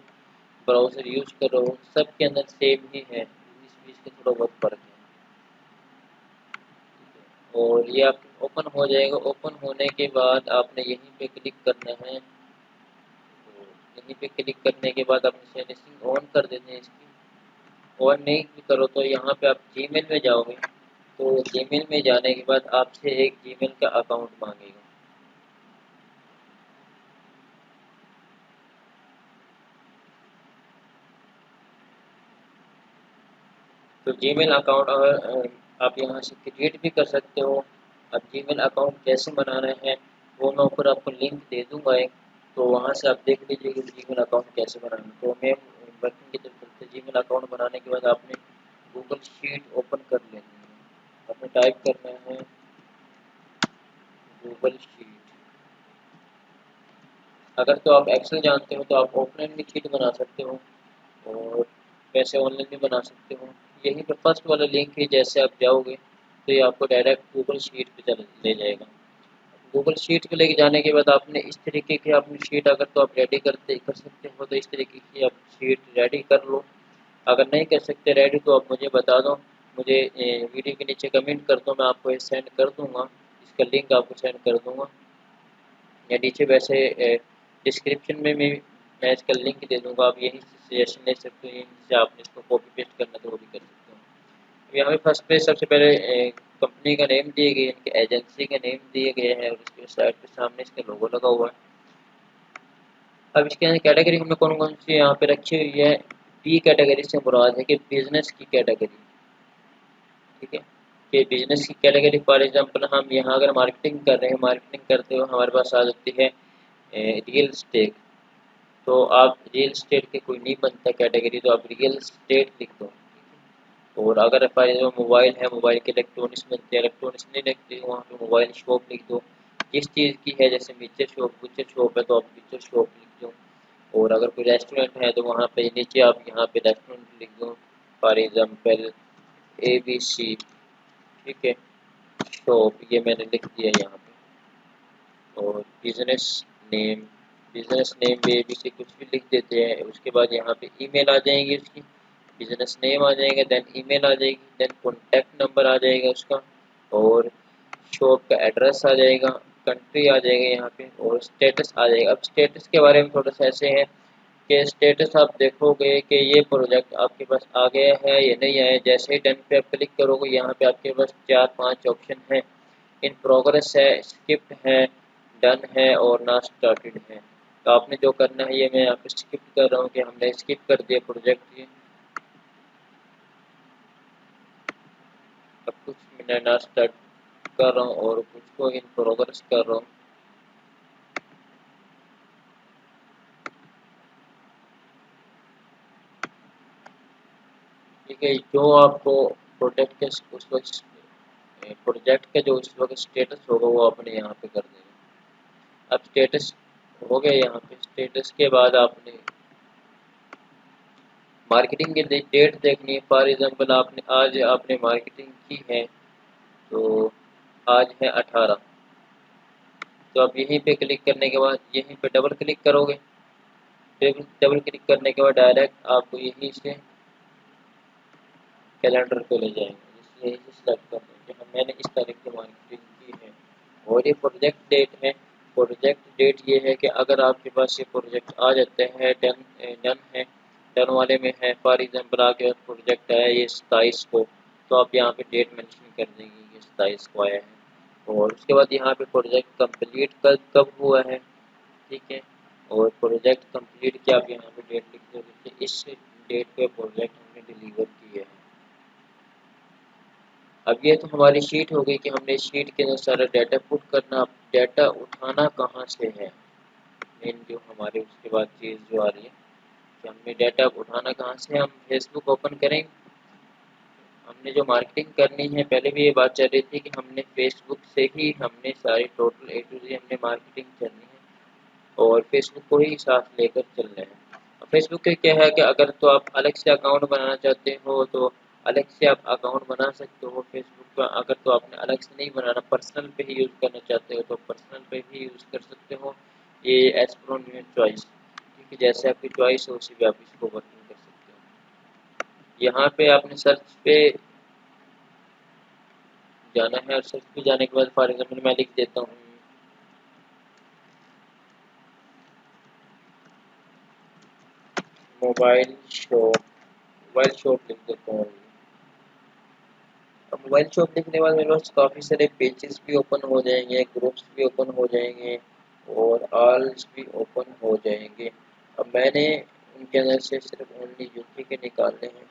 ब्राउज़र यूज कर रहे हो सबके अंदर सेम ही है, इस बीच के थोड़ा बहुत फर्क है। और ये आप ओपन हो जाएगा। ओपन होने के बाद आपने यहीं पे क्लिक करना है। तो यहीं पे क्लिक करने के बाद अपनी सेटिंग ऑन कर देते हैं इसकी। ऑन नहीं भी करो तो यहाँ पे आप जीमेल में जाओगे तो जीमेल में जाने के बाद आपसे एक जीमेल का अकाउंट मांगेगा। तो जीमेल अकाउंट अगर आप यहाँ से क्रिएट भी कर सकते हो। अब जीमेल अकाउंट कैसे बनाना है वो मैं ऊपर आपको लिंक दे दूँगा एक, तो वहाँ से आप देख लीजिए कि जीमेल अकाउंट कैसे बनाना है। तो मैं वर्किंग की तरफ चलते जीमेल अकाउंट बनाने के बाद आपने गूगल शीट ओपन कर लेनी है। आपने टाइप करना है गूगल शीट। अगर तो आप एक्सेल जानते हो तो आप ऑफलाइन भी शीट बना सकते हो और पैसे ऑनलाइन भी बना सकते हो। यहीं पे फर्स्ट वाला लिंक है, जैसे आप जाओगे तो ये आपको डायरेक्ट गूगल शीट पे चल ले जाएगा। गूगल शीट पे लेके जाने के बाद आपने इस तरीके की अपनी शीट अगर तो आप रेडी कर सकते हो तो इस तरीके की आप शीट रेडी कर लो। अगर नहीं कर सकते रेडी तो आप मुझे बता दो, मुझे वीडियो के नीचे कमेंट कर दो, मैं आपको ये सेंड कर दूँगा, इसका लिंक आपको सेंड कर दूँगा। या नीचे वैसे डिस्क्रिप्शन में मैं इसका लिंक दे दूँगा, आप यहीं से सजेशन ले सकते हो, यहीं से आपने इसको कॉपी पेस्ट करना तो वो भी कर सकते हो। तो यहाँ पे फर्स्ट पे सबसे पहले कंपनी का नेम दिए गए, इनके एजेंसी का नेम दिए गए हैं और उसके साइड पे सामने इसका लोगो लगा हुआ है। अब इसके अंदर कैटेगरी हमने कौन कौन सी यहाँ पे रखी हुई है। बी कैटेगरी से मुराद है कि बिजनेस की कैटेगरी, ठीक है, कि बिजनेस की कैटेगरी। फॉर एग्जांपल हम यहाँ अगर मार्केटिंग कर रहे हैं, मार्केटिंग करते हुए हमारे पास आ जाती है रियल स्टेट, तो आप रियल स्टेट के कोई नहीं बनता कैटेगरी तो आप रियल स्टेट लिख दो। और अगर फॉर एग्जाम्पल मोबाइल है, मोबाइल के इलेक्ट्रॉनिक्स बनते हैं, इलेक्ट्रॉनिक्स नहीं लिखते वहाँ पे मोबाइल शॉप लिख दो। जिस चीज़ की है, जैसे बुचर शॉप है तो आप बुचर शॉप लिख दो। और अगर कोई रेस्टोरेंट है तो वहाँ पे नीचे आप यहाँ पे रेस्टोरेंट लिख दो, फॉर एग्जाम्पल ABC, ठीक है, शॉप, ये मैंने लिख दिया यहाँ पे। और नेम बिजनेस नेम भी ABC कुछ भी लिख देते हैं। उसके बाद यहाँ पे ईमेल आ जाएंगी उसकी, बिजनेस नेम आ जाएगा, देन ईमेल आ जाएगी, देन कॉन्टैक्ट नंबर आ जाएगा उसका, और शॉप का एड्रेस आ जाएगा, कंट्री आ जाएगा यहाँ पे, और स्टेटस आ जाएगा। अब स्टेटस के बारे में थोड़ा सा ऐसे है कि स्टेटस आप देखोगे कि ये प्रोजेक्ट आपके पास आ गया है या नहीं आया। जैसे ही डन पे आप क्लिक करोगे यहाँ पे आपके पास 4-5 ऑप्शन है, इन प्रोग्रेस है, स्किप्ड है, डन है और नॉट स्टार्टेड है। तो आपने जो करना है, ये मैं यहाँ पे स्किप कर रहा हूँ कि हमने स्किप कर दिया प्रोजेक्ट। ये अब कुछ मिनट नॉट स्टार्ट कर रहा हूँ और कुछ को इन प्रोग्रेस कर रहा हूँ। ठीक है, जो आपको प्रोजेक्ट के उस वक्त प्रोजेक्ट का जो उस वक्त स्टेटस होगा वो आपने यहाँ पे कर देना। अब स्टेटस हो गया, यहाँ पे स्टेटस के बाद आपने मार्केटिंग की डेट देखनी है। फॉर एग्जांपल आपने आज आपने मार्केटिंग की है, तो आज है 18, तो आप यहीं पे क्लिक करने के बाद यहीं पे डबल क्लिक करोगे। डबल क्लिक करने के बाद डायरेक्ट आपको यहीं से कैलेंडर पे ले जाएंगे, जिससे यहीं से सेलेक्ट कर लेंगे हम मैंने इस तारीख की मार्केटिंग की है। और ये प्रोजेक्ट डेट है। प्रोजेक्ट डेट ये है कि अगर आपके पास ये प्रोजेक्ट आ जाते हैं, डन है, डन वाले में है, फॉर एग्जाम्पल आपके पास प्रोजेक्ट आया ये 27 को, तो आप यहाँ पे डेट मेंशन कर देंगे कि 27 को आया है। और उसके बाद यहाँ पे प्रोजेक्ट कंप्लीट कब हुआ है, ठीक है, और प्रोजेक्ट कंप्लीट की आप यहाँ पे डेट लिख दोगे कि इस डेट पे प्रोजेक्ट हमने डिलीवर किया है। अब ये तो हमारी शीट हो गई कि हमने शीट के अंदर सारा डाटा पुट करना। डाटा उठाना कहाँ से है, मेन जो हमारे उसके बाद चीज़ जो आ रही है कि हमने डाटा उठाना कहाँ से। हम फेसबुक ओपन करेंगे। हमने जो मार्केटिंग करनी है, पहले भी ये बात चल रही थी कि हमने फेसबुक से ही हमने सारी टोटल A to Z हमने मार्केटिंग करनी है और फेसबुक को ही साथ लेकर चल रहे हैं। फेसबुक का क्या है कि अगर तो आप अलग से अकाउंट बनाना चाहते हो तो अलग से आप अकाउंट बना सकते हो फेसबुक पर। अगर तो आपने अलग से नहीं बनाना, पर्सनल पे ही यूज़ करना चाहते हो तो पर्सनल पे भी यूज़ कर सकते हो। ये एज पर योर चॉइस, ठीक है, जैसे आपकी चॉइस हो उसी पे आप इसको वर्किंग कर सकते हो। यहाँ पे आपने सर्च पे जाना है और सर्च पे जाने के बाद फॉर एग्जाम्पल मैं लिख देता हूँ मोबाइल शॉप। मोबाइल शॉप लिख देता हूँ। अब मोबाइल शॉप लिखने के बाद मेरे पास काफ़ी सारे पेजेस भी ओपन हो जाएंगे, ग्रुप्स भी ओपन हो जाएंगे और ऑल्स भी ओपन हो जाएंगे। अब मैंने उनके अंदर से सिर्फ ओनली यूके के निकालने हैं।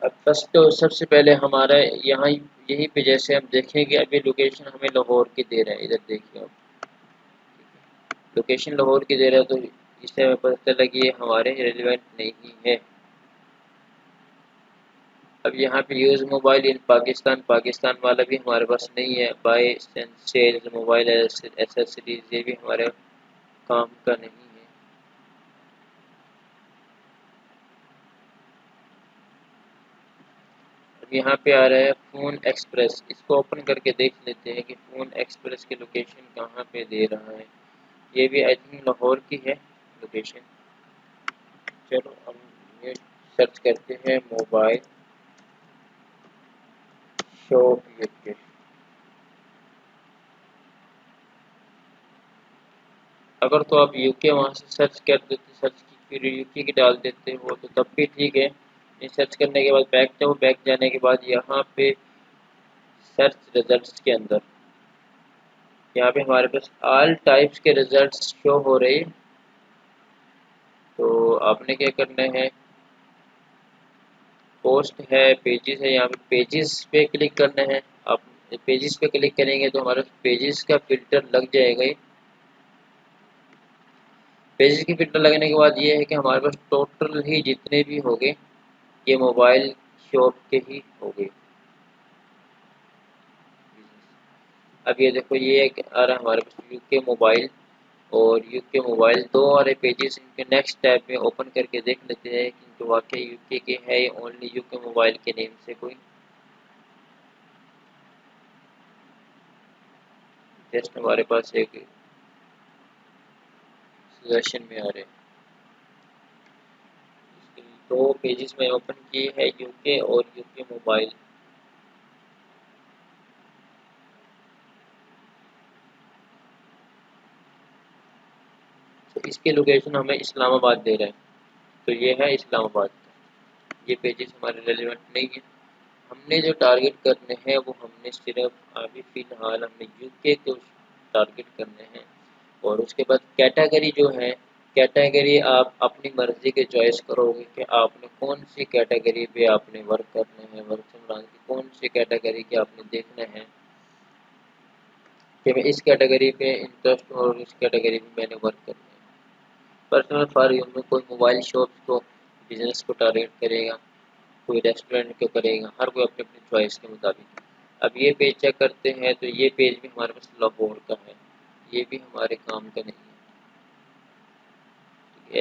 अब फर्स्ट तो सबसे पहले हमारा यहाँ यहीं पे जैसे हम देखेंगे, अभी लोकेशन हमें लाहौर की दे रहा है, इधर देखिए आप लोकेशन लाहौर की दे रहा है, तो इससे हमें पता चला कि ये हमारे रिलेवेंट नहीं है। अब यहाँ पे यूज़ मोबाइल इन पाकिस्तान, पाकिस्तान वाला भी हमारे पास नहीं है। बाय सेल्स मोबाइल एसेसरीज ये भी हमारे काम का नहीं है। अब यहाँ पे आ रहा है फ़ोन एक्सप्रेस, इसको ओपन करके देख लेते हैं कि फ़ोन एक्सप्रेस की लोकेशन कहाँ पे दे रहा है। ये भी आई थिंक लाहौर की है लोकेशन। चलो हम ये सर्च करते हैं मोबाइल शॉप यूके। अगर तो आप यूके वहाँ से सर्च कर देते, सर्च की फिर यूके की डाल देते हो तो तब भी ठीक है। ये सर्च करने के बाद बैक जाओ, बैक जाने के बाद यहाँ पे सर्च रिजल्ट्स के अंदर यहाँ पे हमारे पास ऑल टाइप्स के रिजल्ट्स शो हो रहे हैं। तो आपने क्या करना है, पोस्ट है, पेजेस है, यहाँ पे पेजेस पे क्लिक करना है। आप पेजेस पे क्लिक करेंगे तो हमारे पेजेस का फिल्टर लग जाएगा। पेजेस की फिल्टर लगने के बाद ये है कि हमारे पास टोटल ही जितने भी होंगे ये मोबाइल शॉप के ही होंगे। अब ये देखो ये आ रहा है हमारे पास यूके मोबाइल, और यूके मोबाइल दो और पेजेस इनके नेक्स्ट टैब में ओपन करके देख लेते हैं कि जो वाकई यूके के है या ओनली यूके मोबाइल के नेम से कोई जस्ट हमारे पास एक सजेशन में आ रहे हैं। दो पेजेस में ओपन किए हैं यूके और यूके मोबाइल। तो इसकी लोकेशन हमें इस्लामाबाद दे रहा है, तो ये है इस्लामाबाद। ये पेजेस हमारे रेलिवेंट नहीं है। हमने जो टारगेट करने हैं वो हमने सिर्फ अभी फ़िलहाल हमने यूके को टारगेट करने हैं। और उसके बाद कैटेगरी जो है, कैटेगरी आप अपनी मर्ज़ी के चॉइस करोगे कि आपने कौन सी कैटेगरी पे आपने वर्क करना है, वर्क संभाल की कौन सी कैटेगरी के आपने देखना है। कि मैं इस कैटेगरी पे इंटरेस्ट और इस कैटेगरी में मैंने वर्क करना है। पर्सनल फॉर यू में कोई मोबाइल शॉप को बिजनेस को टारगेट करेगा, कोई रेस्टोरेंट को करेगा, हर कोई अपनी अपनी चॉइस के मुताबिक। अब ये पेज चेक करते हैं तो ये पेज भी हमारे पास लाहौर का है, ये भी हमारे काम का नहीं है।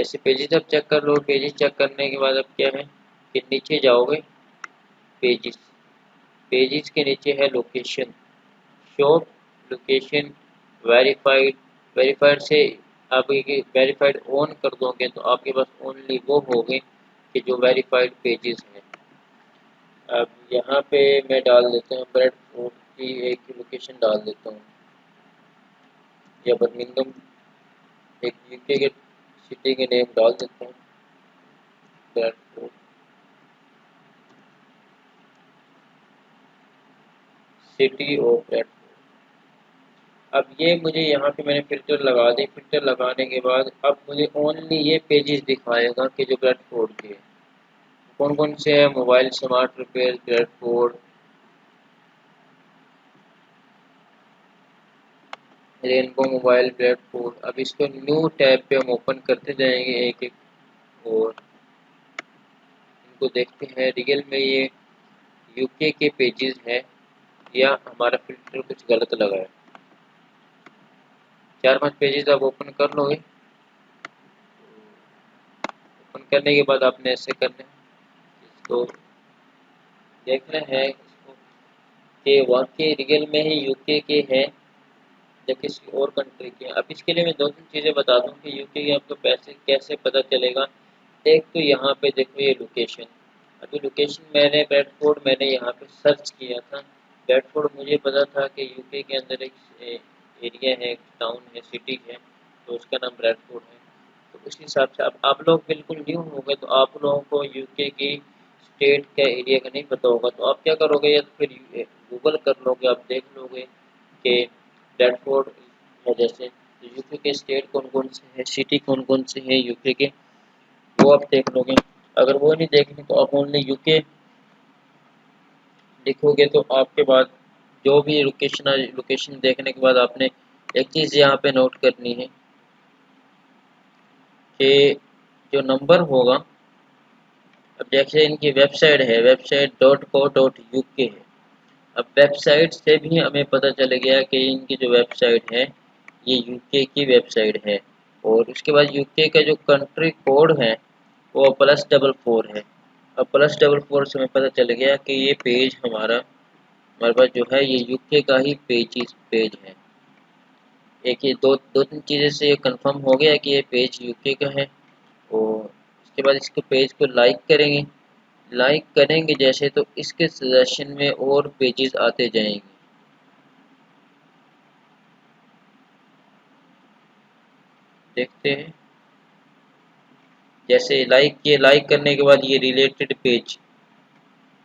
ऐसे पेजेस अब चेक कर लो। पेजेस चेक करने के बाद अब क्या है कि नीचे जाओगे, पेजेस, पेजेस के नीचे है location, shop, location, verified. Verified से आप वेरीफाइड ऑन कर दोगे तो आपके पास ओनली वो होंगे कि जो वेरीफाइड पेजेस हैं। अब यहाँ पे मैं डाल देता हूँ ब्रेड फूड की एक लोकेशन डाल देता हूँ, या बर्मिंघम, एक यूके के सिटी के नेम डाल देता हूँ, ब्रेड फूड सिटी और ब्रेड। अब ये मुझे यहाँ पे मैंने फ़िल्टर लगा दी। फ़िल्टर लगाने के बाद अब मुझे ओनली ये पेजेस दिखाएगा कि जो ब्रेडफोर्ड के हैं। कौन कौन से हैं? Mobile smart repair, Bradford, rainbow mobile, Bradford. अब इसको न्यू टैब पे हम ओपन करते जाएंगे एक एक, और इनको देखते हैं रियल में ये यूके के पेजेस हैं या हमारा फ़िल्टर कुछ गलत लगा है। 4-5 पेजेस आप ओपन कर लोगे। ओपन करने के बाद आपने ऐसे करना है, इसको देखना है इसको कि वाकई रियल में ही यूके के हैं या किसी और कंट्री के। अब इसके लिए मैं 2-3 चीज़ें बता दूं कि यूके के आपको पैसे कैसे पता चलेगा। एक तो यहाँ पे देखो ये लोकेशन, अभी लोकेशन मैंने ब्रेडफोर्ड मैंने यहाँ पे सर्च किया था। ब्रेडफोर्ड मुझे पता था कि यूके के अंदर एक एरिया है, एक टाउन है, सिटी है, तो उसका नाम ब्रेडफोर्ड है। तो उस हिसाब से अब आप लोग बिल्कुल न्यू हो गए तो आप लोगों को यूके की स्टेट का एरिया का नहीं पता होगा, तो आप क्या करोगे, या तो फिर गूगल कर लोगे, आप देख लोगे कि ब्रेडफोर्ड है जैसे, तो यूके के स्टेट कौन कौन से हैं, सिटी कौन कौन से हैं यूके के, वो आप देख लोगे। अगर वो नहीं देखने तो आप ओनली यूके लिखोगे तो आपके बाद जो भी लोकेशन लोकेशन देखने के बाद आपने एक चीज़ यहाँ पे नोट करनी है कि जो नंबर होगा, अब जैसे इनकी वेबसाइट है, वेबसाइट .co.uk है। अब वेबसाइट से भी हमें पता चल गया कि इनकी जो वेबसाइट है ये यूके की वेबसाइट है। और उसके बाद यूके का जो कंट्री कोड है वो +44 है। अब +44 से हमें पता चल गया कि ये पेज हमारे पास जो है ये यूके का ही पेज है। एक ये दो तीन चीज़ें से ये कंफर्म हो गया कि ये पेज यूके का है। और उसके बाद इसके पेज को लाइक करेंगे। लाइक करेंगे जैसे तो इसके सजेशन में और पेजेस आते जाएंगे। देखते हैं, जैसे लाइक किए, लाइक करने के बाद ये रिलेटेड पेज,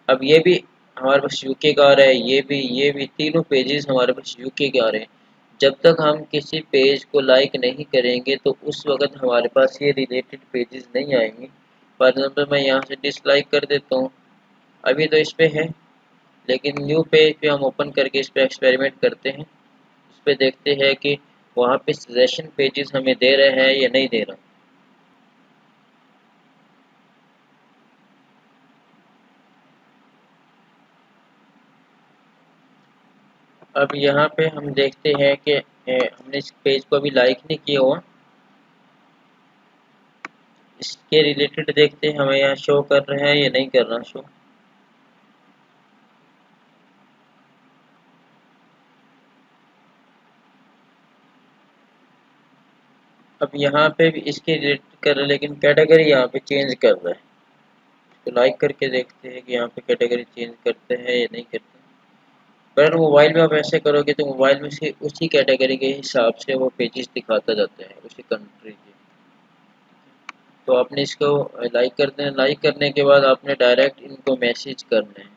अब ये भी हमारे पास यूके का आ रहा है, ये भी तीनों पेजेस हमारे पास यूके के आ रहे हैं। जब तक हम किसी पेज को लाइक नहीं करेंगे तो उस वक्त हमारे पास ये रिलेटेड पेजेस नहीं आएंगे। फॉर एग्जाम्पल मैं यहाँ से डिसलाइक कर देता हूँ, अभी तो इस पे है, लेकिन न्यू पेज पे हम ओपन करके इस पे एक्सपेरिमेंट करते हैं। इस पे देखते हैं कि वहाँ पे सजेशन पेजेस हमें दे रहे हैं या नहीं दे रहा। अब यहाँ पे हम देखते हैं कि हमने इस पेज को अभी लाइक नहीं किया हुआ, इसके रिलेटेड देखते हैं हमें यहाँ शो कर रहा है या नहीं कर रहा शो। अब यहाँ पे भी इसके रिलेटेड कर रहा है, लेकिन कैटेगरी यहाँ पे चेंज कर रहा है। तो लाइक करके देखते हैं कि यहाँ पे कैटेगरी चेंज करते हैं या नहीं करते। पर मोबाइल में आप ऐसे करोगे तो मोबाइल में से उसी कैटेगरी के हिसाब से वो पेजेस दिखाता जाता है उसी कंट्री के। तो आपने इसको लाइक कर देना। लाइक करने के बाद आपने डायरेक्ट इनको मैसेज करना है।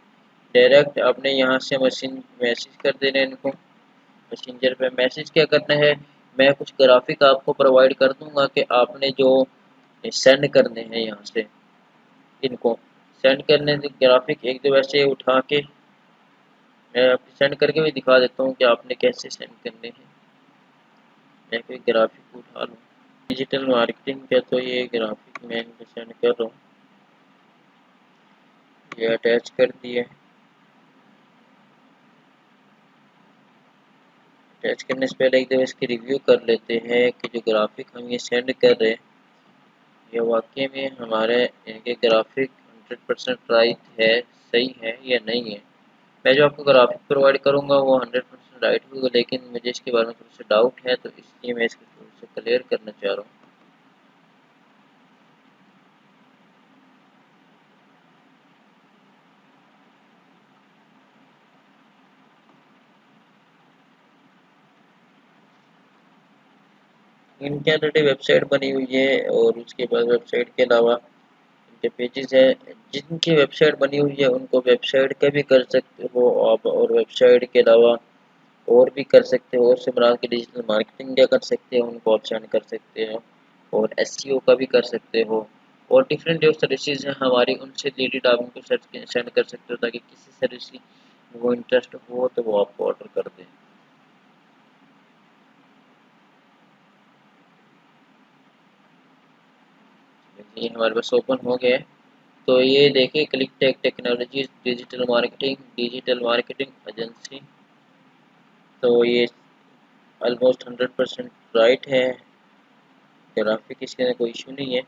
डायरेक्ट आपने यहाँ से मैसेज कर देना है इनको। मैसेंजर पे मैसेज क्या करना है, मैं कुछ ग्राफिक आपको प्रोवाइड कर दूंगा कि आपने जो सेंड करने हैं यहाँ से इनको सेंड करने से ग्राफिक एक दो वैसे उठा के मैं आपको सेंड करके भी दिखा देता हूँ कि आपने कैसे सेंड करने हैं। मैं कोई ग्राफिक उठा लूँ डिजिटल मार्केटिंग का, तो ये ग्राफिक मैं इनको सेंड कर रहा हूँ, ये अटैच कर दिया। अटैच करने से पहले एक दफ़ा इसकी रिव्यू कर लेते हैं कि जो ग्राफिक हम ये सेंड कर रहे हैं ये वाकई में हमारे इनके ग्राफिक 100% राइट है, सही है या नहीं है। मैं जो आपको ग्राफिक प्रोवाइड करूँगा वो 100% राइट होगा, लेकिन मुझे इसके बारे में थोड़ा सा डाउट है, तो इसलिए मैं इसको थोड़ा सा क्लियर करना चाह रहा हूँ। इनकी ऑलरेडी वेबसाइट बनी हुई है, और उसके बाद वेबसाइट के अलावा इनके पेजेस है। जिनकी वेबसाइट बनी हुई है उनको वेबसाइट का भी कर सकते हो आप, और वेबसाइट के अलावा और भी कर सकते हो, और से मुराद के डिजिटल मार्केटिंग क्या कर सकते हो उनको आप सेंड कर सकते हो, और एसईओ का भी कर सकते हो, और डिफरेंट जो सर्विसेज हैं हमारी उनसे रिलेटेड आप उनको सेंड कर सकते हो, ताकि किसी सर्विस में वो इंटरेस्ट हो तो वो आपको ऑर्डर कर दें। ये हमारे पास ओपन हो गया है। तो ये देखिए, Click Tech Technologies digital marketing agency, तो ये ऑलमोस्ट 100% राइट है, ग्राफिक इसके अंदर कोई इशू नहीं है।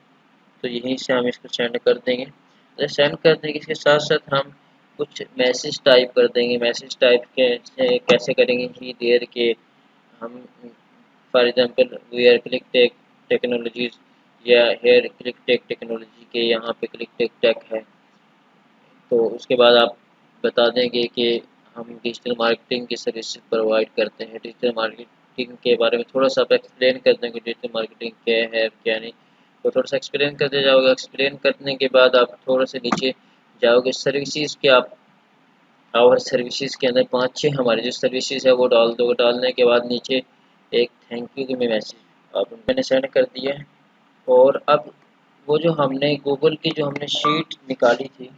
तो यहीं से हम इसको सेंड कर देंगे। तो सेंड कर देंगे, इसके साथ साथ हम कुछ मैसेज टाइप कर देंगे। मैसेज टाइप कैसे करेंगे ही देर के हम, for example we are Click Tech Technologies, या हेयर क्लिक टेक टेक्नोलॉजी के यहाँ पे क्लिक टेक टेक है, तो उसके बाद आप बता देंगे कि हम डिजिटल मार्केटिंग की सर्विस प्रोवाइड करते हैं। डिजिटल मार्केटिंग के बारे में थोड़ा सा आप एक्सप्लेन कर देंगे, डिजिटल मार्केटिंग क्या है क्या नहीं, तो थोड़ा सा एक्सप्लेन करते जाओगे। एक्सप्लेन करने के बाद आप थोड़ा सा नीचे जाओगे, सर्विसेज के आप और सर्विसेज के अंदर 5-6 हमारी जो सर्विसेज है वो डाल दो। डालने के बाद नीचे एक थैंक यू की मैसेज आप मैंने सेंड कर दिया है। और अब वो जो हमने गूगल की जो हमने शीट निकाली थी,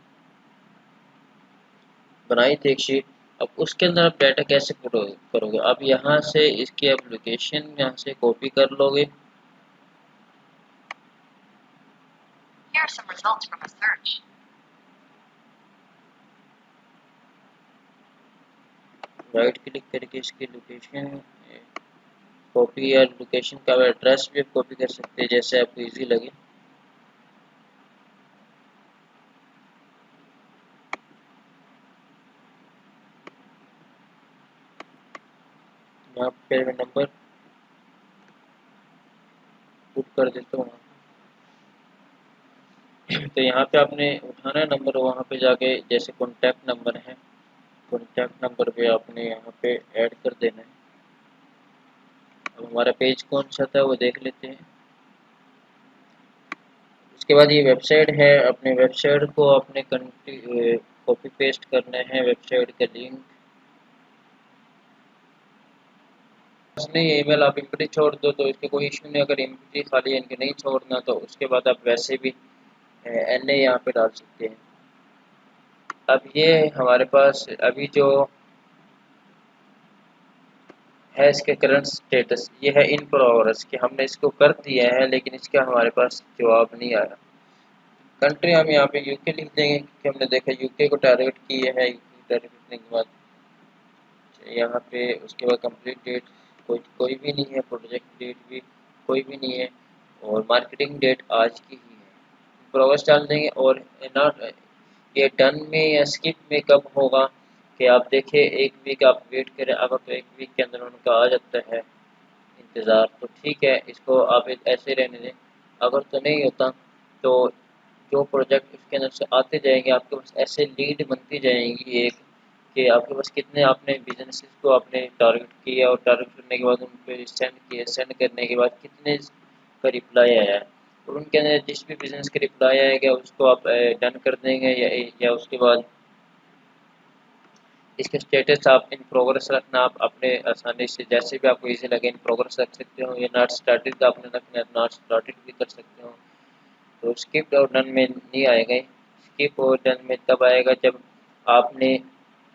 बनाई थी एक शीट, अब उसके अंदर आप डाटा कैसे पुट करोगे। अब यहाँ से इसकी आप लोकेशन यहाँ से कॉपी कर लोगे। राइट क्लिक करके इसकी लोकेशन कॉपी, या लोकेशन का एड्रेस भी आप कॉपी कर सकते हैं, जैसे आपको इजी लगे। यहाँ पे मैं नंबर पुट कर देता हूँ। तो यहाँ पे आपने उठाना है नंबर, वहाँ पे जाके जैसे कॉन्टैक्ट नंबर है, कॉन्टैक्ट नंबर पे आपने यहाँ पे ऐड कर देना है। अब हमारा पेज कौन सा था वो देख लेते हैं। उसके बाद ये वेबसाइट है, अपने वेबसाइट को अपने कॉपी पेस्ट करना है, वेबसाइट का लिंक। नहीं, ईमेल आप एम्प्टी छोड़ दो तो इसके कोई इशू नहीं। अगर एम्प्टी खाली इनके नहीं छोड़ना तो उसके बाद आप वैसे भी एन ए यहाँ पे डाल सकते हैं। अब ये हमारे पास अभी जो है इसके करंट स्टेटस ये है इन प्रोग्रेस, कि हमने इसको कर दिया है लेकिन इसका हमारे पास जवाब नहीं आया। कंट्री हम यहाँ पे यूके लिख देंगे, क्योंकि हमने देखा यूके को टारगेट किया है। यूके टारगेट करने के बाद यहाँ पे उसके बाद कंप्लीट डेट कोई भी नहीं है, प्रोजेक्ट डेट भी कोई भी नहीं है, और मार्केटिंग डेट आज की ही है। प्रोग्रेस डाल देंगे, और नॉट ये डन में या स्किप में कब होगा कि आप देखें, एक वीक आप वेट करें। अगर तो एक वीक के अंदर उनका आ जाता है इंतज़ार तो ठीक है, इसको आप ऐसे रहने दें। अगर तो नहीं होता तो जो प्रोजेक्ट इसके अंदर से आते जाएंगे आपके पास ऐसे लीड बनती जाएंगी एक, कि आपके पास कितने आपने बिजनेसेस को आपने टारगेट किया, और टारगेट करने के बाद उन पर सेंड किए, सेंड करने के बाद कितने का रिप्लाई आया है, और उनके अंदर जिस भी बिजनेस का रिप्लाई आएगा उसको आप डन कर देंगे, या उसके बाद इसके स्टेटस आप इन प्रोग्रेस रखना। आप अपने आसानी से जैसे भी आपको इजी लगे इन प्रोग्रेस रख सकते हो, या नॉट स्टार्टेड का आपने रखना है नॉट स्टार्टेड भी कर सकते हो। तो स्किप और डन में नहीं आएगा। स्किप और डन में तब आएगा जब आपने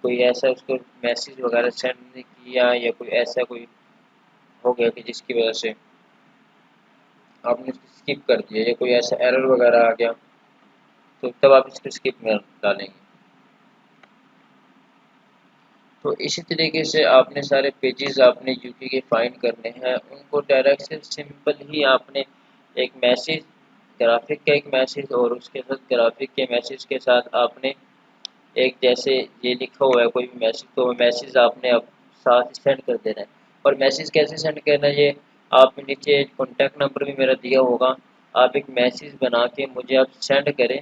कोई ऐसा उसको मैसेज वगैरह सेंड नहीं किया या कोई ऐसा कोई हो गया कि जिसकी वजह से आपने उसको स्किप कर दिया या कोई ऐसा एरर वगैरह आ गया, तो तब आप इसको स्किप में डालेंगे। तो इसी तरीके से आपने सारे पेजेस आपने यूके के फाइंड करने हैं, उनको डायरेक्ट से सिंपल ही आपने एक मैसेज, ग्राफिक का एक मैसेज और उसके साथ ग्राफिक के मैसेज के साथ आपने एक जैसे ये लिखा हुआ है कोई भी मैसेज, तो वो मैसेज आपने अब साथ सेंड कर देना है। और मैसेज कैसे सेंड करना है, ये आप नीचे कॉन्टैक्ट नंबर भी मेरा दिया होगा, आप एक मैसेज बना के मुझे आप सेंड करें।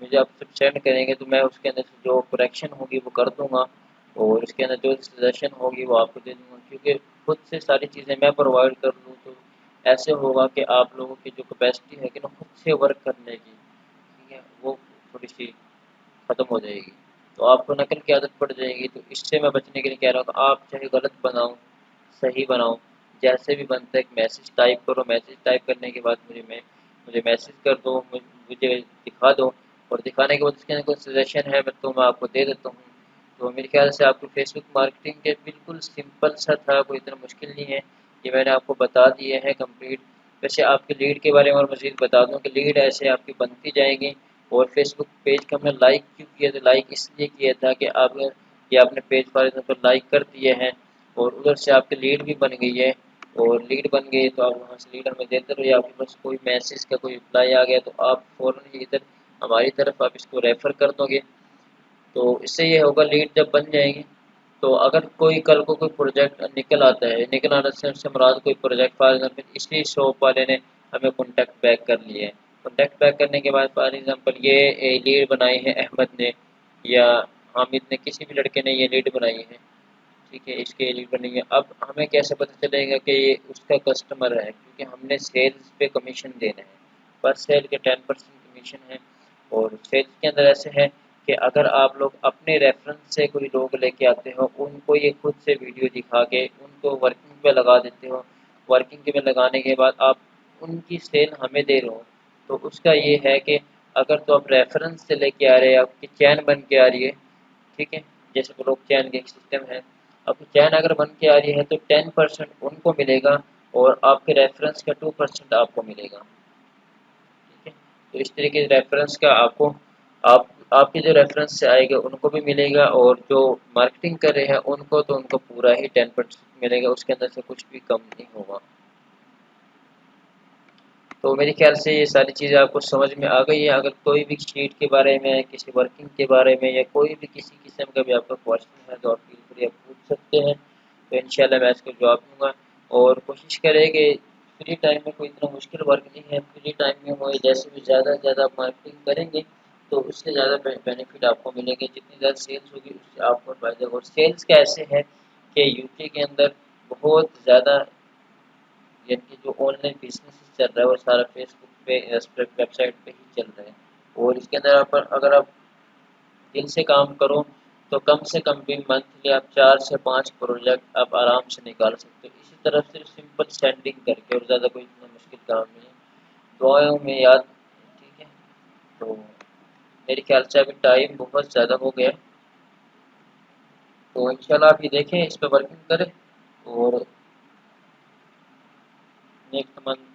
मुझे आप जब सेंड करेंगे तो मैं उसके अंदर से जो करेक्शन होगी वो कर दूंगा और उसके अंदर जो सजेशन होगी वो आपको दे दूंगा, क्योंकि खुद से सारी चीज़ें मैं प्रोवाइड कर दूँ तो ऐसे होगा कि आप लोगों की जो कैपेसिटी है कि ना खुद से वर्क करने की, ठीक है, वो थोड़ी सी ख़त्म हो जाएगी। तो आपको नकल की आदत पड़ जाएगी। तो इससे मैं बचने के लिए कह रहा हूँ कि आप चाहे गलत बनाओ सही बनाओ, जैसे भी बनता है एक मैसेज टाइप करो, मैसेज टाइप करने के बाद मुझे मैसेज कर दो, मुझे दिखा दो और दिखाने के बाद इसके अंदर कोई सजेशन है मैं आपको दे देता हूँ। तो मेरे ख्याल से आपको फेसबुक मार्केटिंग के बिल्कुल सिंपल सा था, कोई इतना मुश्किल नहीं है। ये मैंने आपको बता दिए हैं कंप्लीट। वैसे आपके लीड के बारे में और मज़ीद बता दूं कि लीड ऐसे आपकी बनती जाएंगी। और फेसबुक पेज को हमने लाइक क्यों किया, तो लाइक इसलिए किया था कि आप ये आपने पेज फॉर एग्जाम्पल लाइक कर दिए हैं और उधर से आपकी लीड भी बन गई है। और लीड बन गई तो आप वहाँ से लीड हमें देते रहो, या आपके पास कोई मैसेज का कोई रिप्लाई आ गया तो आप फ़ौरन ही इधर हमारी तरफ आप इसको रेफ़र कर दोगे। तो इससे ये होगा लीड जब बन जाएगी तो अगर कोई कल को कोई प्रोजेक्ट निकल आता है, निकल आने से मुराद कोई प्रोजेक्ट फॉर एग्जाम्पल इसी शॉप वाले ने हमें कॉन्टैक्ट बैक कर लिया है, कॉन्टैक्ट बैक करने के बाद फॉर एग्जाम्पल ये लीड बनाई है अहमद ने या हामिद ने, किसी भी लड़के ने ये लीड बनाई है, ठीक है, इसके लीड बनी है। अब हमें कैसे पता चलेगा कि ये उसका कस्टमर है, क्योंकि हमने सेल्स पे कमीशन देना है, पर सेल के 10% कमीशन है। और सेल्स के अंदर ऐसे है कि अगर आप लोग अपने रेफरेंस से कोई लोग लेके आते हो, उनको ये खुद से वीडियो दिखा के उनको वर्किंग पे लगा देते हो, वर्किंग पे लगाने के बाद आप उनकी सेल हमें दे रहे हो, तो उसका ये है कि अगर तो आप रेफरेंस से लेके आ रहे हैं, आपकी चैन बन के आ रही है, ठीक है, जैसे ब्लॉक चैन का एक सिस्टम है, आपकी चैन अगर बन के आ रही है तो 10% उनको मिलेगा और आपके रेफरेंस का 2% आपको मिलेगा, ठीक है। तो इस तरीके से रेफरेंस का आपको आपके जो रेफरेंस से आएगा उनको भी मिलेगा और जो मार्केटिंग कर रहे हैं उनको तो उनको पूरा ही 10% मिलेगा, उसके अंदर से कुछ भी कम नहीं होगा। तो मेरे ख्याल से ये सारी चीज़ें आपको समझ में आ गई है। अगर कोई भी शीट के बारे में, किसी वर्किंग के बारे में या कोई भी किसी किस्म का भी आपका क्वेश्चन है तो आप फील फ्री आप पूछ सकते हैं, तो इंशाल्लाह मैं इसको जवाब दूँगा। और कोशिश करें कि फ्री टाइम में कोई इतना मुश्किल वर्क नहीं है, फ्री टाइम में हो जैसे भी ज़्यादा से ज़्यादा मार्केटिंग करेंगे तो उससे ज़्यादा बेनिफिट आपको मिलेंगे, जितनी ज़्यादा सेल्स होगी उससे आपको फ़ायदा होगा। और सेल्स का ऐसे है कि यूके के अंदर बहुत ज़्यादा, यानी जो ऑनलाइन बिजनेस चल रहा है वो सारा फेसबुक पे, वेबसाइट पे ही चल रहा है। और इसके अंदर आप अगर आप दिल से काम करो तो कम से कम भी मंथली आप 4 से 5 प्रोजेक्ट आप आराम से निकाल सकते हो, इसी तरह सिर्फ सिंपल स्टैंडिंग करके, और ज़्यादा कोई इतना मुश्किल काम नहीं है, दुआओं में याद, ठीक है। तो मेरे ख्याल से अभी टाइम बहुत ज़्यादा हो गया, तो इंशाल्लाह आप ये देखें, इस पर वर्किंग करें और नेक्स्ट मंथ